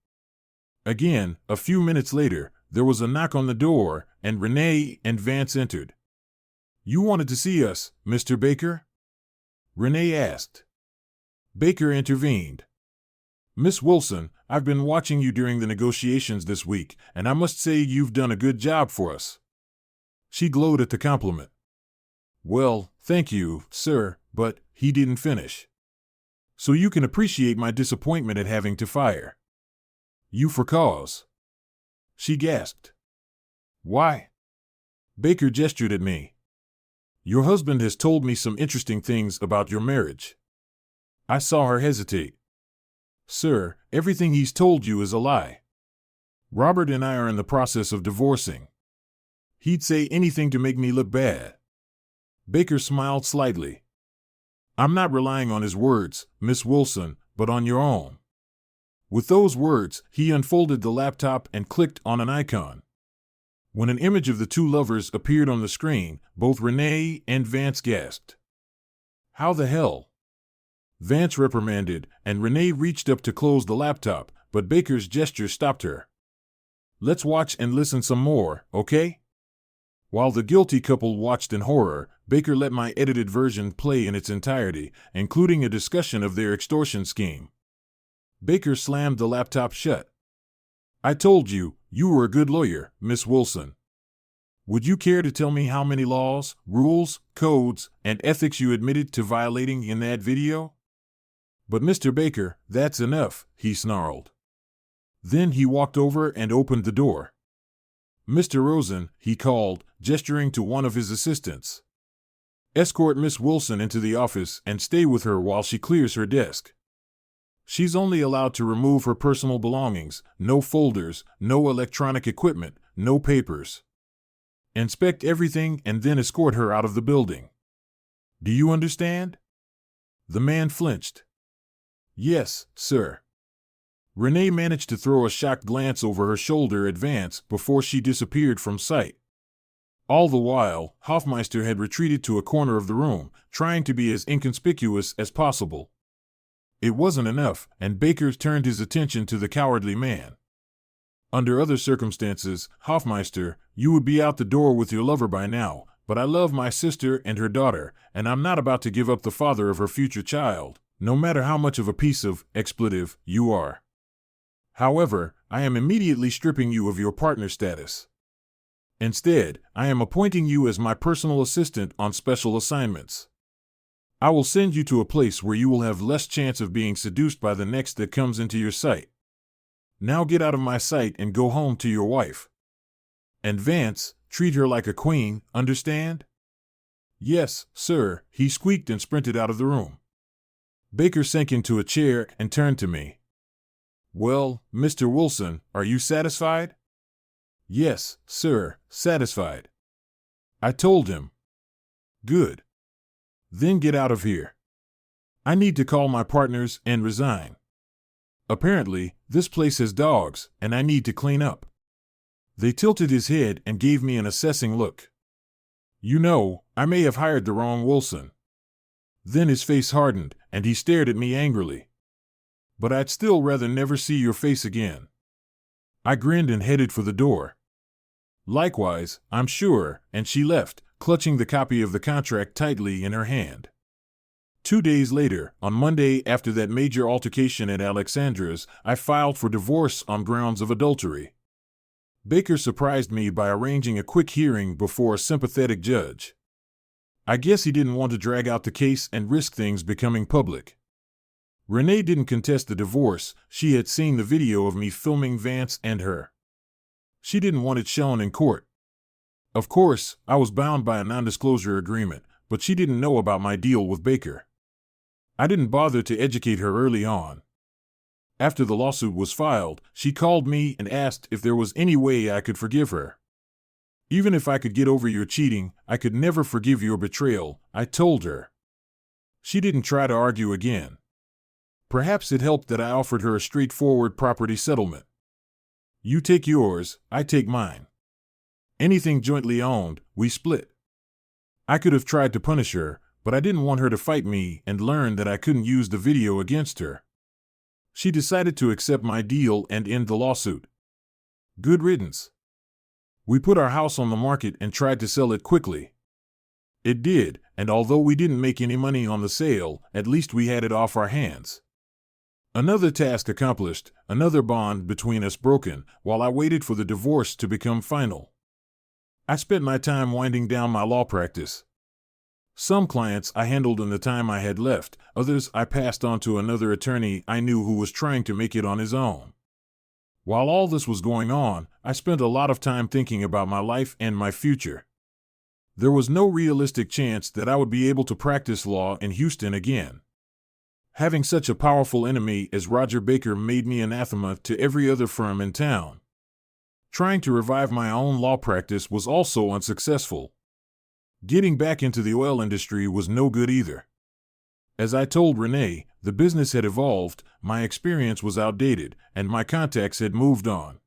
Again, a few minutes later, there was a knock on the door, and Renee and Vance entered. You wanted to see us, Mr. Baker? Renee asked. Baker intervened. Miss Wilson, I've been watching you during the negotiations this week, and I must say you've done a good job for us. She glowed at the compliment. Well, thank you, sir, but he didn't finish. So you can appreciate my disappointment at having to fire you for cause. She gasped. Why? Baker gestured at me. Your husband has told me some interesting things about your marriage. I saw her hesitate. Sir, everything he's told you is a lie. Robert and I are in the process of divorcing. He'd say anything to make me look bad. Baker smiled slightly. I'm not relying on his words, Miss Wilson, but on your own. With those words, he unfolded the laptop and clicked on an icon. When an image of the two lovers appeared on the screen, both Renee and Vance gasped. How the hell? Vance reprimanded, and Renee reached up to close the laptop, but Baker's gesture stopped her. Let's watch and listen some more, okay? While the guilty couple watched in horror, Baker let my edited version play in its entirety, including a discussion of their extortion scheme. Baker slammed the laptop shut. I told you, you were a good lawyer, Miss Wilson. Would you care to tell me how many laws, rules, codes, and ethics you admitted to violating in that video? But Mr. Baker, that's enough, he snarled. Then he walked over and opened the door. Mr. Rosen, he called, gesturing to one of his assistants. Escort Miss Wilson into the office and stay with her while she clears her desk. She's only allowed to remove her personal belongings, no folders, no electronic equipment, no papers. Inspect everything and then escort her out of the building. Do you understand? The man flinched. Yes, sir. Renee managed to throw a shocked glance over her shoulder at Vance before she disappeared from sight. All the while, Hoffmeister had retreated to a corner of the room, trying to be as inconspicuous as possible. It wasn't enough, and Baker turned his attention to the cowardly man. Under other circumstances, Hoffmeister, you would be out the door with your lover by now, but I love my sister and her daughter, and I'm not about to give up the father of her future child, no matter how much of a piece of expletive you are. However, I am immediately stripping you of your partner status. Instead, I am appointing you as my personal assistant on special assignments. I will send you to a place where you will have less chance of being seduced by the next that comes into your sight. Now get out of my sight and go home to your wife. And Vance, treat her like a queen, understand? Yes, sir, he squeaked and sprinted out of the room. Baker sank into a chair and turned to me. Well, Mr. Wilson, are you satisfied? Yes, sir, satisfied. I told him. Good. Then get out of here. I need to call my partners and resign. Apparently, this place has dogs, and I need to clean up. They tilted his head and gave me an assessing look. You know, I may have hired the wrong Wilson. Then his face hardened, and he stared at me angrily. But I'd still rather never see your face again. I grinned and headed for the door. Likewise, I'm sure, and she left, clutching the copy of the contract tightly in her hand. 2 days later, on Monday after that major altercation at Alexandra's, I filed for divorce on grounds of adultery. Baker surprised me by arranging a quick hearing before a sympathetic judge. I guess he didn't want to drag out the case and risk things becoming public. Renee didn't contest the divorce. She had seen the video of me filming Vance and her. She didn't want it shown in court. Of course, I was bound by a non-disclosure agreement, but she didn't know about my deal with Baker. I didn't bother to educate her early on. After the lawsuit was filed, she called me and asked if there was any way I could forgive her. Even if I could get over your cheating, I could never forgive your betrayal, I told her. She didn't try to argue again. Perhaps it helped that I offered her a straightforward property settlement. You take yours, I take mine. Anything jointly owned, we split. I could have tried to punish her, but I didn't want her to fight me and learn that I couldn't use the video against her. She decided to accept my deal and end the lawsuit. Good riddance. We put our house on the market and tried to sell it quickly. It did, and although we didn't make any money on the sale, at least we had it off our hands. Another task accomplished, another bond between us broken, while I waited for the divorce to become final. I spent my time winding down my law practice. Some clients I handled in the time I had left, others I passed on to another attorney I knew who was trying to make it on his own. While all this was going on, I spent a lot of time thinking about my life and my future. There was no realistic chance that I would be able to practice law in Houston again. Having such a powerful enemy as Roger Baker made me anathema to every other firm in town. Trying to revive my own law practice was also unsuccessful. Getting back into the oil industry was no good either. As I told Renee, the business had evolved, my experience was outdated, and my contacts had moved on.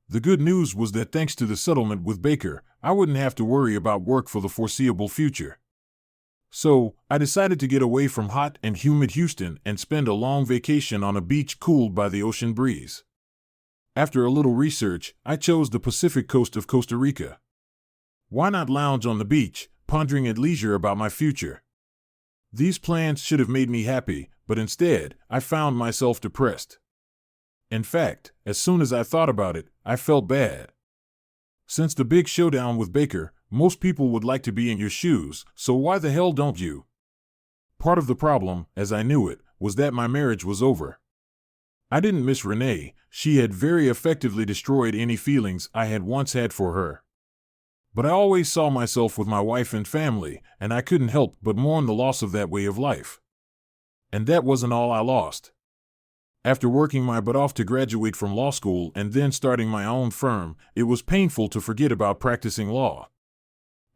The good news was that thanks to the settlement with Baker, I wouldn't have to worry about work for the foreseeable future. So, I decided to get away from hot and humid Houston and spend a long vacation on a beach cooled by the ocean breeze. After a little research, I chose the Pacific coast of Costa Rica. Why not lounge on the beach, pondering at leisure about my future? These plans should have made me happy, but instead, I found myself depressed. In fact, as soon as I thought about it, I felt bad. Since the big showdown with Baker, most people would like to be in your shoes, so why the hell don't you? Part of the problem, as I knew it, was that my marriage was over. I didn't miss Renee, she had very effectively destroyed any feelings I had once had for her. But I always saw myself with my wife and family, and I couldn't help but mourn the loss of that way of life. And that wasn't all I lost. After working my butt off to graduate from law school and then starting my own firm, it was painful to forget about practicing law.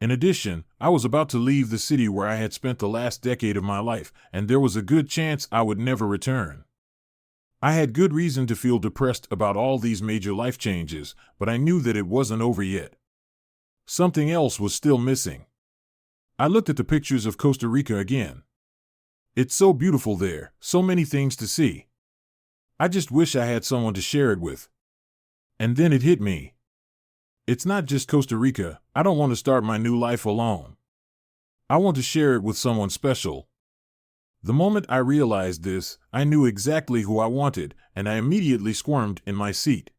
In addition, I was about to leave the city where I had spent the last decade of my life, and there was a good chance I would never return. I had good reason to feel depressed about all these major life changes, but I knew that it wasn't over yet. Something else was still missing. I looked at the pictures of Costa Rica again. It's so beautiful there, so many things to see. I just wish I had someone to share it with. And then it hit me. It's not just Costa Rica, I don't want to start my new life alone. I want to share it with someone special. The moment I realized this, I knew exactly who I wanted, and I immediately squirmed in my seat.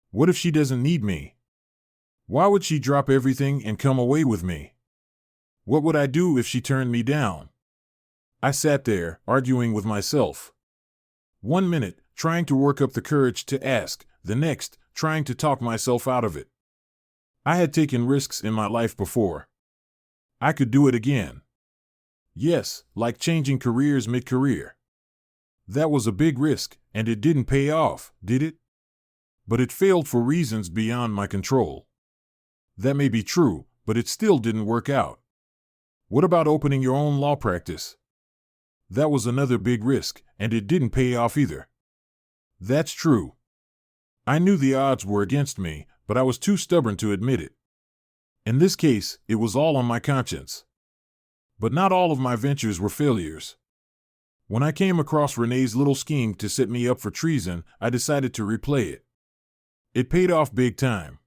What if she doesn't need me? Why would she drop everything and come away with me? What would I do if she turned me down? I sat there, arguing with myself. 1 minute, trying to work up the courage to ask, the next, trying to talk myself out of it. I had taken risks in my life before. I could do it again. Yes, like changing careers mid-career. That was a big risk, and it didn't pay off, did it? But it failed for reasons beyond my control. That may be true, but it still didn't work out. What about opening your own law practice? That was another big risk, and it didn't pay off either. That's true. I knew the odds were against me, but I was too stubborn to admit it. In this case, it was all on my conscience. But not all of my ventures were failures. When I came across Renee's little scheme to set me up for treason, I decided to replay it. It paid off big time.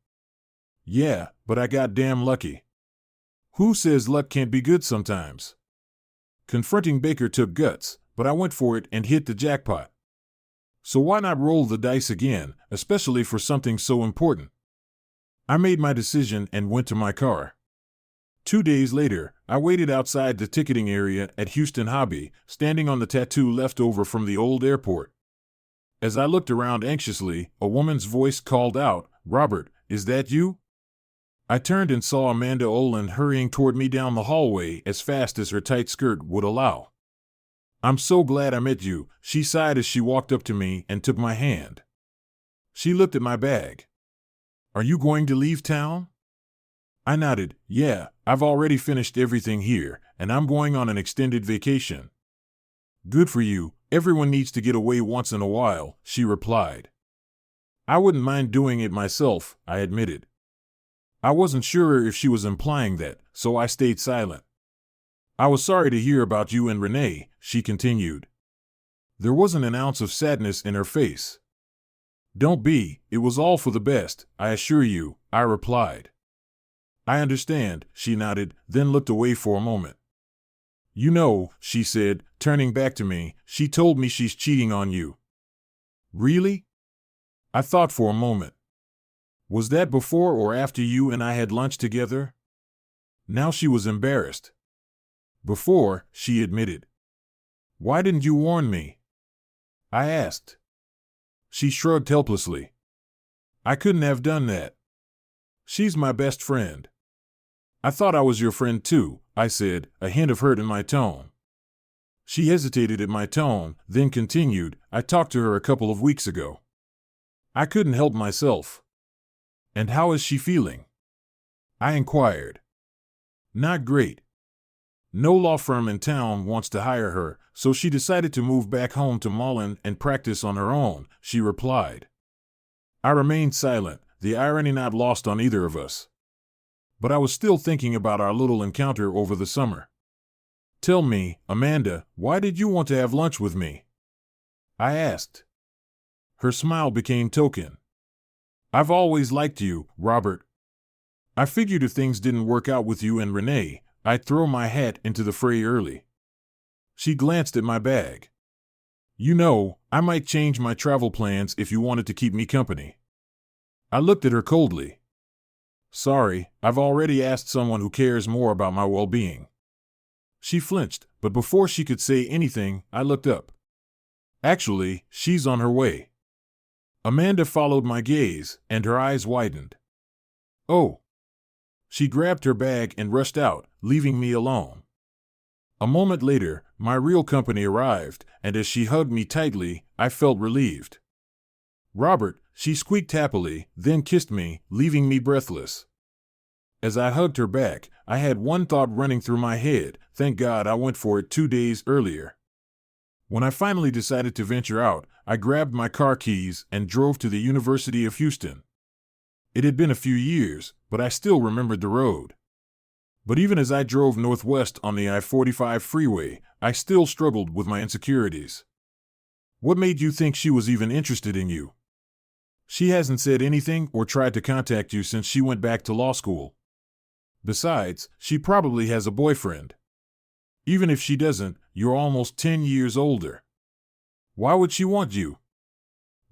Yeah, but I got damn lucky. Who says luck can't be good sometimes? Confronting Baker took guts, but I went for it and hit the jackpot. So why not roll the dice again, especially for something so important? I made my decision and went to my car. 2 days later, I waited outside the ticketing area at Houston Hobby, standing on the tattoo left over from the old airport. As I looked around anxiously, a woman's voice called out, "Robert, is that you?" I turned and saw Amanda Olin hurrying toward me down the hallway as fast as her tight skirt would allow. "I'm so glad I met you," she sighed as she walked up to me and took my hand. She looked at my bag. "Are you going to leave town?" I nodded. "Yeah, I've already finished everything here, and I'm going on an extended vacation." "Good for you, everyone needs to get away once in a while," she replied. "I wouldn't mind doing it myself," I admitted. I wasn't sure if she was implying that, so I stayed silent. "I was sorry to hear about you and Renee," she continued. There wasn't an ounce of sadness in her face. "Don't be, it was all for the best, I assure you," I replied. I understand, she nodded, then looked away for a moment. You know, she said, turning back to me, she told me she's cheating on you. Really? I thought for a moment. Was that before or after you and I had lunch together? Now she was embarrassed. Before, she admitted. Why didn't you warn me? I asked. She shrugged helplessly. I couldn't have done that. She's my best friend. I thought I was your friend too, I said, a hint of hurt in my tone. She hesitated at my tone, then continued, I talked to her a couple of weeks ago. I couldn't help myself. And how is she feeling? I inquired. Not great. No law firm in town wants to hire her, so she decided to move back home to Mullen and practice on her own, she replied. I remained silent, the irony not lost on either of us. But I was still thinking about our little encounter over the summer. Tell me, Amanda, why did you want to have lunch with me? I asked. Her smile became token. I've always liked you, Robert. I figured if things didn't work out with you and Renee, I'd throw my hat into the fray early. She glanced at my bag. You know, I might change my travel plans if you wanted to keep me company. I looked at her coldly. Sorry, I've already asked someone who cares more about my well-being. She flinched, but before she could say anything, I looked up. Actually, she's on her way. Amanda followed my gaze, and her eyes widened. Oh. She grabbed her bag and rushed out, leaving me alone. A moment later, my real company arrived, and as she hugged me tightly, I felt relieved. Robert, she squeaked happily, then kissed me, leaving me breathless. As I hugged her back, I had one thought running through my head, thank God I went for it 2 days earlier. When I finally decided to venture out, I grabbed my car keys and drove to the University of Houston. It had been a few years, but I still remembered the road. But even as I drove northwest on the I-45 freeway, I still struggled with my insecurities. What made you think she was even interested in you? She hasn't said anything or tried to contact you since she went back to law school. Besides, she probably has a boyfriend. Even if she doesn't, you're almost 10 years older. Why would she want you?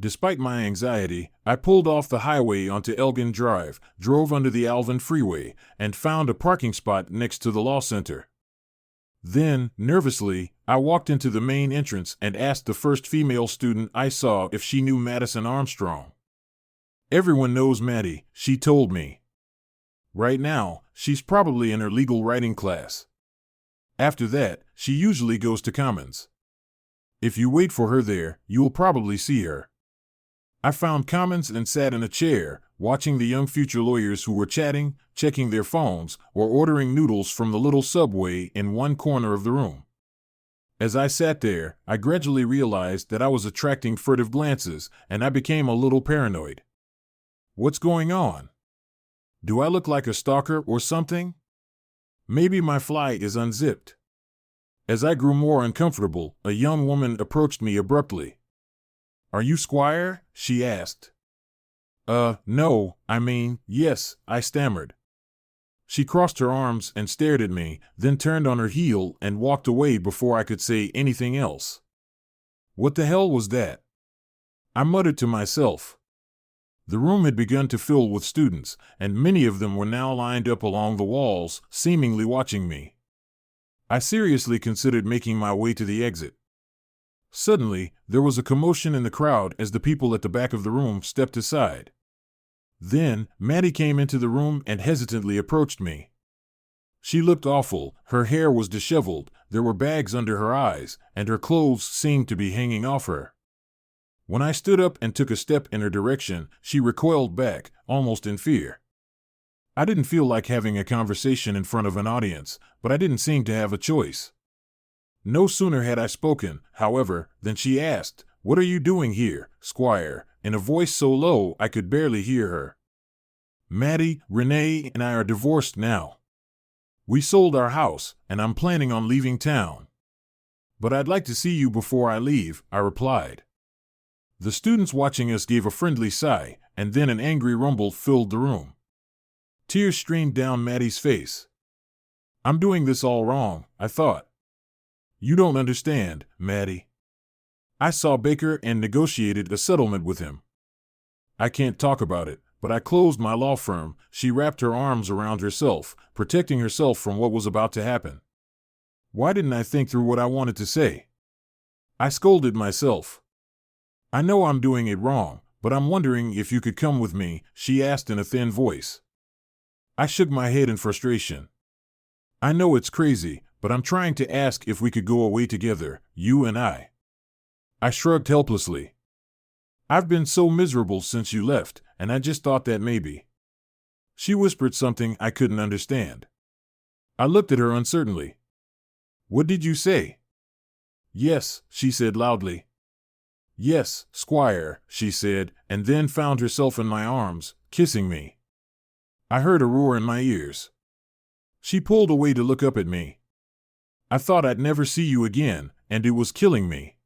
Despite my anxiety, I pulled off the highway onto Elgin Drive, drove under the Alvin Freeway, and found a parking spot next to the law center. Then, nervously, I walked into the main entrance and asked the first female student I saw if she knew Madison Armstrong. Everyone knows Maddie, she told me. Right now, she's probably in her legal writing class. After that, she usually goes to Commons. If you wait for her there, you'll probably see her. I found Commons and sat in a chair, watching the young future lawyers who were chatting, checking their phones, or ordering noodles from the little Subway in one corner of the room. As I sat there, I gradually realized that I was attracting furtive glances, and I became a little paranoid. What's going on? Do I look like a stalker or something? Maybe my fly is unzipped. As I grew more uncomfortable, a young woman approached me abruptly. Are you Squire? She asked. No, yes, I stammered. She crossed her arms and stared at me, then turned on her heel and walked away before I could say anything else. What the hell was that? I muttered to myself. The room had begun to fill with students, and many of them were now lined up along the walls, seemingly watching me. I seriously considered making my way to the exit. Suddenly, there was a commotion in the crowd as the people at the back of the room stepped aside. Then, Maddie came into the room and hesitantly approached me. She looked awful, her hair was disheveled, there were bags under her eyes, and her clothes seemed to be hanging off her. When I stood up and took a step in her direction, she recoiled back, almost in fear. I didn't feel like having a conversation in front of an audience, but I didn't seem to have a choice. No sooner had I spoken, however, than she asked, "What are you doing here, Squire?" in a voice so low I could barely hear her. Maddie, Renee, and I are divorced now. We sold our house, and I'm planning on leaving town. But I'd like to see you before I leave, I replied. The students watching us gave a friendly sigh, and then an angry rumble filled the room. Tears streamed down Maddie's face. I'm doing this all wrong, I thought. You don't understand, Maddie. I saw Baker and negotiated a settlement with him. I can't talk about it, but I closed my law firm. She wrapped her arms around herself, protecting herself from what was about to happen. Why didn't I think through what I wanted to say? I scolded myself. I know I'm doing it wrong, but I'm wondering if you could come with me, she asked in a thin voice. I shook my head in frustration. I know it's crazy, but I'm trying to ask if we could go away together, you and I. I shrugged helplessly. I've been so miserable since you left, and I just thought that maybe. She whispered something I couldn't understand. I looked at her uncertainly. What did you say? Yes, she said loudly. Yes, Squire, she said, and then found herself in my arms, kissing me. I heard a roar in my ears. She pulled away to look up at me. I thought I'd never see you again, and it was killing me.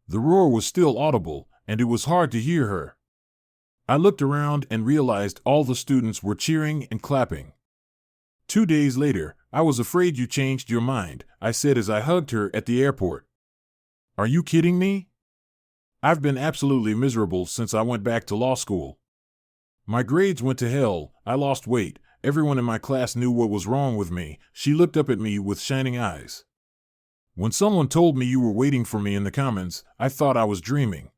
The roar was still audible, and it was hard to hear her. I looked around and realized all the students were cheering and clapping. 2 days later, I was afraid you changed your mind, I said as I hugged her at the airport. Are you kidding me? I've been absolutely miserable since I went back to law school. My grades went to hell, I lost weight, everyone in my class knew what was wrong with me. She looked up at me with shining eyes. When someone told me you were waiting for me in the Commons, I thought I was dreaming.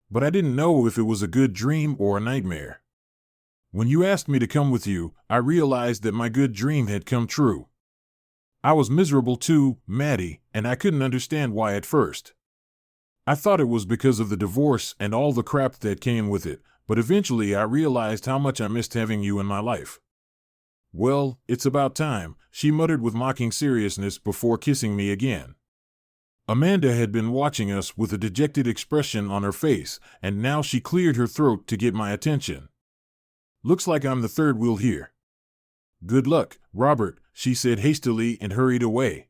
But I didn't know if it was a good dream or a nightmare. When you asked me to come with you, I realized that my good dream had come true. I was miserable too, Maddie, and I couldn't understand why at first. I thought it was because of the divorce and all the crap that came with it, but eventually I realized how much I missed having you in my life. Well, it's about time, she muttered with mocking seriousness before kissing me again. Amanda had been watching us with a dejected expression on her face, and now she cleared her throat to get my attention. Looks like I'm the third wheel here. Good luck, Robert, she said hastily and hurried away.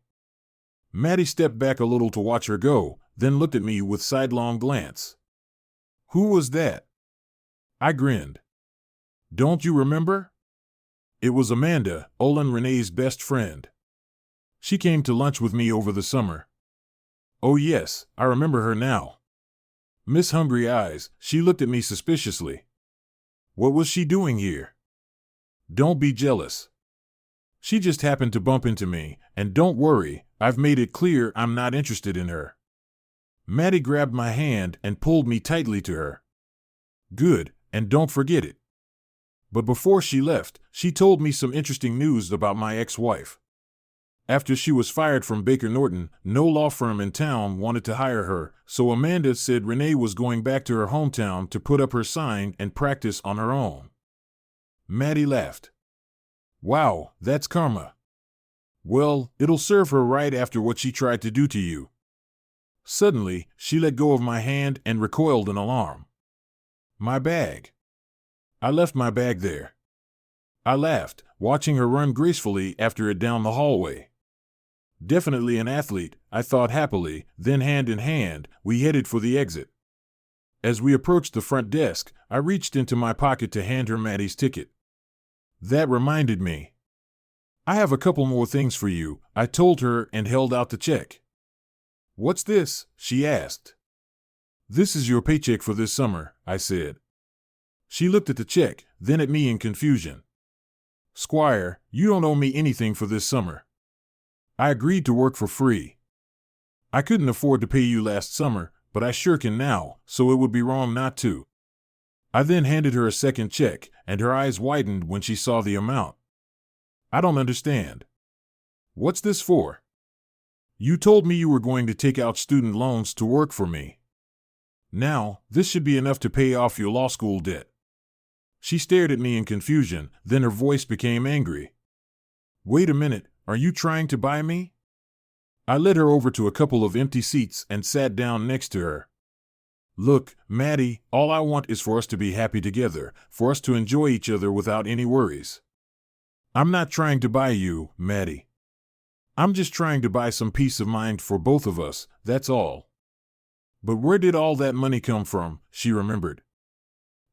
Maddie stepped back a little to watch her go, then looked at me with sidelong glance. Who was that? I grinned. Don't you remember? It was Amanda, Olin Renee's best friend. She came to lunch with me over the summer. Oh yes, I remember her now. Miss Hungry Eyes, she looked at me suspiciously. What was she doing here? Don't be jealous. She just happened to bump into me, and don't worry, I've made it clear I'm not interested in her. Maddie grabbed my hand and pulled me tightly to her. Good, and don't forget it. But before she left, she told me some interesting news about my ex-wife. After she was fired from Baker Norton, no law firm in town wanted to hire her, so Amanda said Renee was going back to her hometown to put up her sign and practice on her own. Maddie laughed. Wow, that's karma. Well, it'll serve her right after what she tried to do to you. Suddenly, she let go of my hand and recoiled in alarm. My bag. I left my bag there. I laughed, watching her run gracefully after it down the hallway. Definitely an athlete, I thought happily, then hand in hand, we headed for the exit. As we approached the front desk, I reached into my pocket to hand her Maddie's ticket. That reminded me. I have a couple more things for you, I told her and held out the check. What's this? She asked. This is your paycheck for this summer, I said. She looked at the check, then at me in confusion. Squire, you don't owe me anything for this summer. I agreed to work for free. I couldn't afford to pay you last summer, but I sure can now, so it would be wrong not to. I then handed her a second check, and her eyes widened when she saw the amount. I don't understand. What's this for? You told me you were going to take out student loans to work for me. Now, this should be enough to pay off your law school debt. She stared at me in confusion, then her voice became angry. Wait a minute, are you trying to buy me? I led her over to a couple of empty seats and sat down next to her. Look, Maddie, all I want is for us to be happy together, for us to enjoy each other without any worries. I'm not trying to buy you, Maddie. I'm just trying to buy some peace of mind for both of us, that's all. But where did all that money come from? She remembered.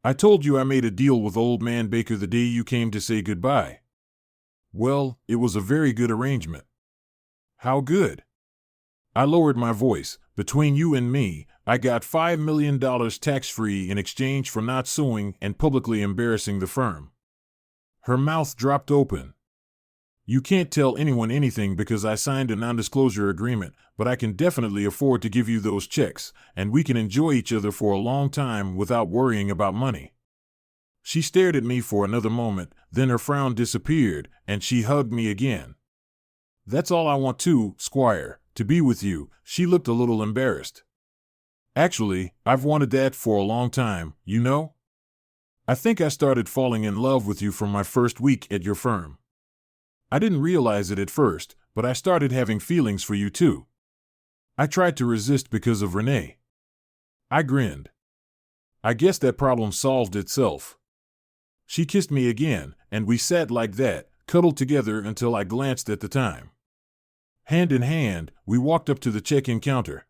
I told you I made a deal with Old Man Baker the day you came to say goodbye. Well, it was a very good arrangement. How good? I lowered my voice. Between you and me, I got $5 million tax-free in exchange for not suing and publicly embarrassing the firm. Her mouth dropped open. You can't tell anyone anything because I signed a non-disclosure agreement, but I can definitely afford to give you those checks, and we can enjoy each other for a long time without worrying about money. She stared at me for another moment, then her frown disappeared, and she hugged me again. That's all I want too, Squire, to be with you. She looked a little embarrassed. Actually, I've wanted that for a long time, you know? I think I started falling in love with you from my first week at your firm. I didn't realize it at first, but I started having feelings for you too. I tried to resist because of Renee. I grinned. I guess that problem solved itself. She kissed me again, and we sat like that, cuddled together until I glanced at the time. Hand in hand, we walked up to the check-in counter.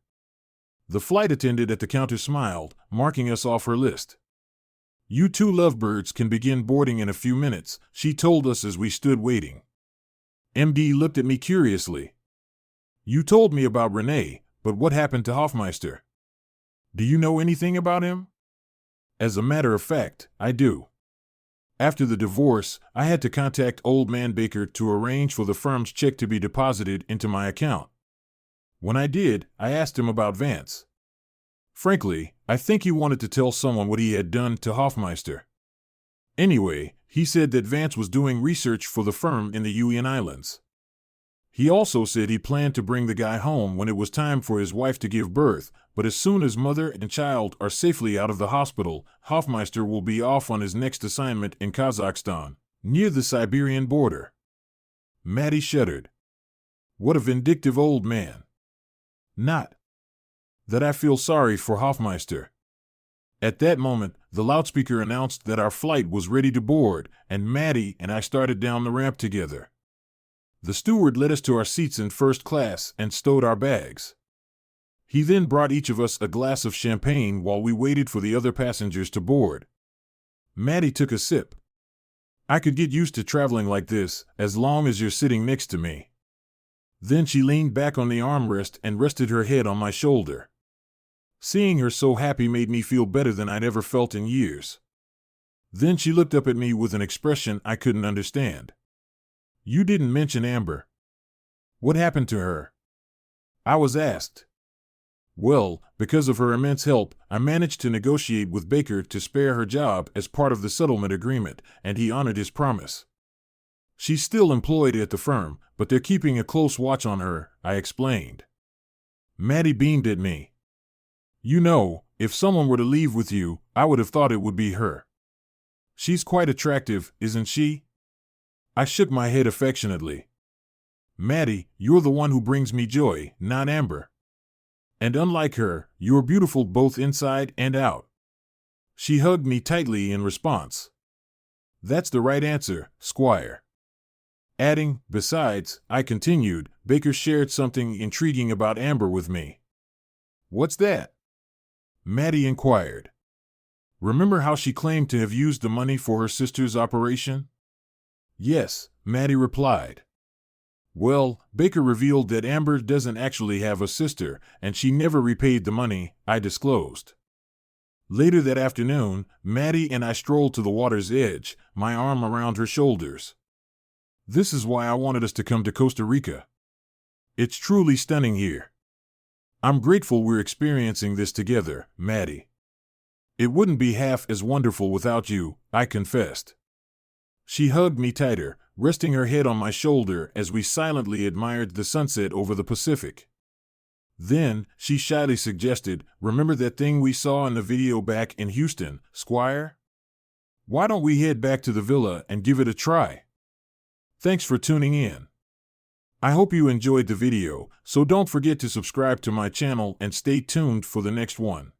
The flight attendant at the counter smiled, marking us off her list. You two lovebirds can begin boarding in a few minutes, she told us as we stood waiting. MD looked at me curiously. You told me about Renee, but what happened to Hoffmeister? Do you know anything about him? As a matter of fact, I do. After the divorce, I had to contact Old Man Baker to arrange for the firm's check to be deposited into my account. When I did, I asked him about Vance. Frankly, I think he wanted to tell someone what he had done to Hoffmeister. Anyway, he said that Vance was doing research for the firm in the Hawaiian Islands. He also said he planned to bring the guy home when it was time for his wife to give birth, but as soon as mother and child are safely out of the hospital, Hoffmeister will be off on his next assignment in Kazakhstan, near the Siberian border. Maddie shuddered. What a vindictive old man. Not that I feel sorry for Hoffmeister. At that moment, the loudspeaker announced that our flight was ready to board, and Maddie and I started down the ramp together. The steward led us to our seats in first class and stowed our bags. He then brought each of us a glass of champagne while we waited for the other passengers to board. Maddie took a sip. I could get used to traveling like this, as long as you're sitting next to me. Then she leaned back on the armrest and rested her head on my shoulder. Seeing her so happy made me feel better than I'd ever felt in years. Then she looked up at me with an expression I couldn't understand. You didn't mention Amber. What happened to her? I was asked. Well, because of her immense help, I managed to negotiate with Baker to spare her job as part of the settlement agreement, and he honored his promise. She's still employed at the firm, but they're keeping a close watch on her, I explained. Maddie beamed at me. You know, if someone were to leave with you, I would have thought it would be her. She's quite attractive, isn't she? I shook my head affectionately. Maddie, you're the one who brings me joy, not Amber. And unlike her, you're beautiful both inside and out. She hugged me tightly in response. That's the right answer, Squire. Adding, besides, I continued, Baker shared something intriguing about Amber with me. What's that? Maddie inquired. Remember how she claimed to have used the money for her sister's operation? Yes, Maddie replied. Well, Baker revealed that Amber doesn't actually have a sister, and she never repaid the money, I disclosed. Later that afternoon, Maddie and I strolled to the water's edge, my arm around her shoulders. This is why I wanted us to come to Costa Rica. It's truly stunning here. I'm grateful we're experiencing this together, Maddie. It wouldn't be half as wonderful without you, I confessed. She hugged me tighter, resting her head on my shoulder as we silently admired the sunset over the Pacific. Then, she shyly suggested, remember that thing we saw in the video back in Houston, Squire? Why don't we head back to the villa and give it a try? Thanks for tuning in. I hope you enjoyed the video, so don't forget to subscribe to my channel and stay tuned for the next one.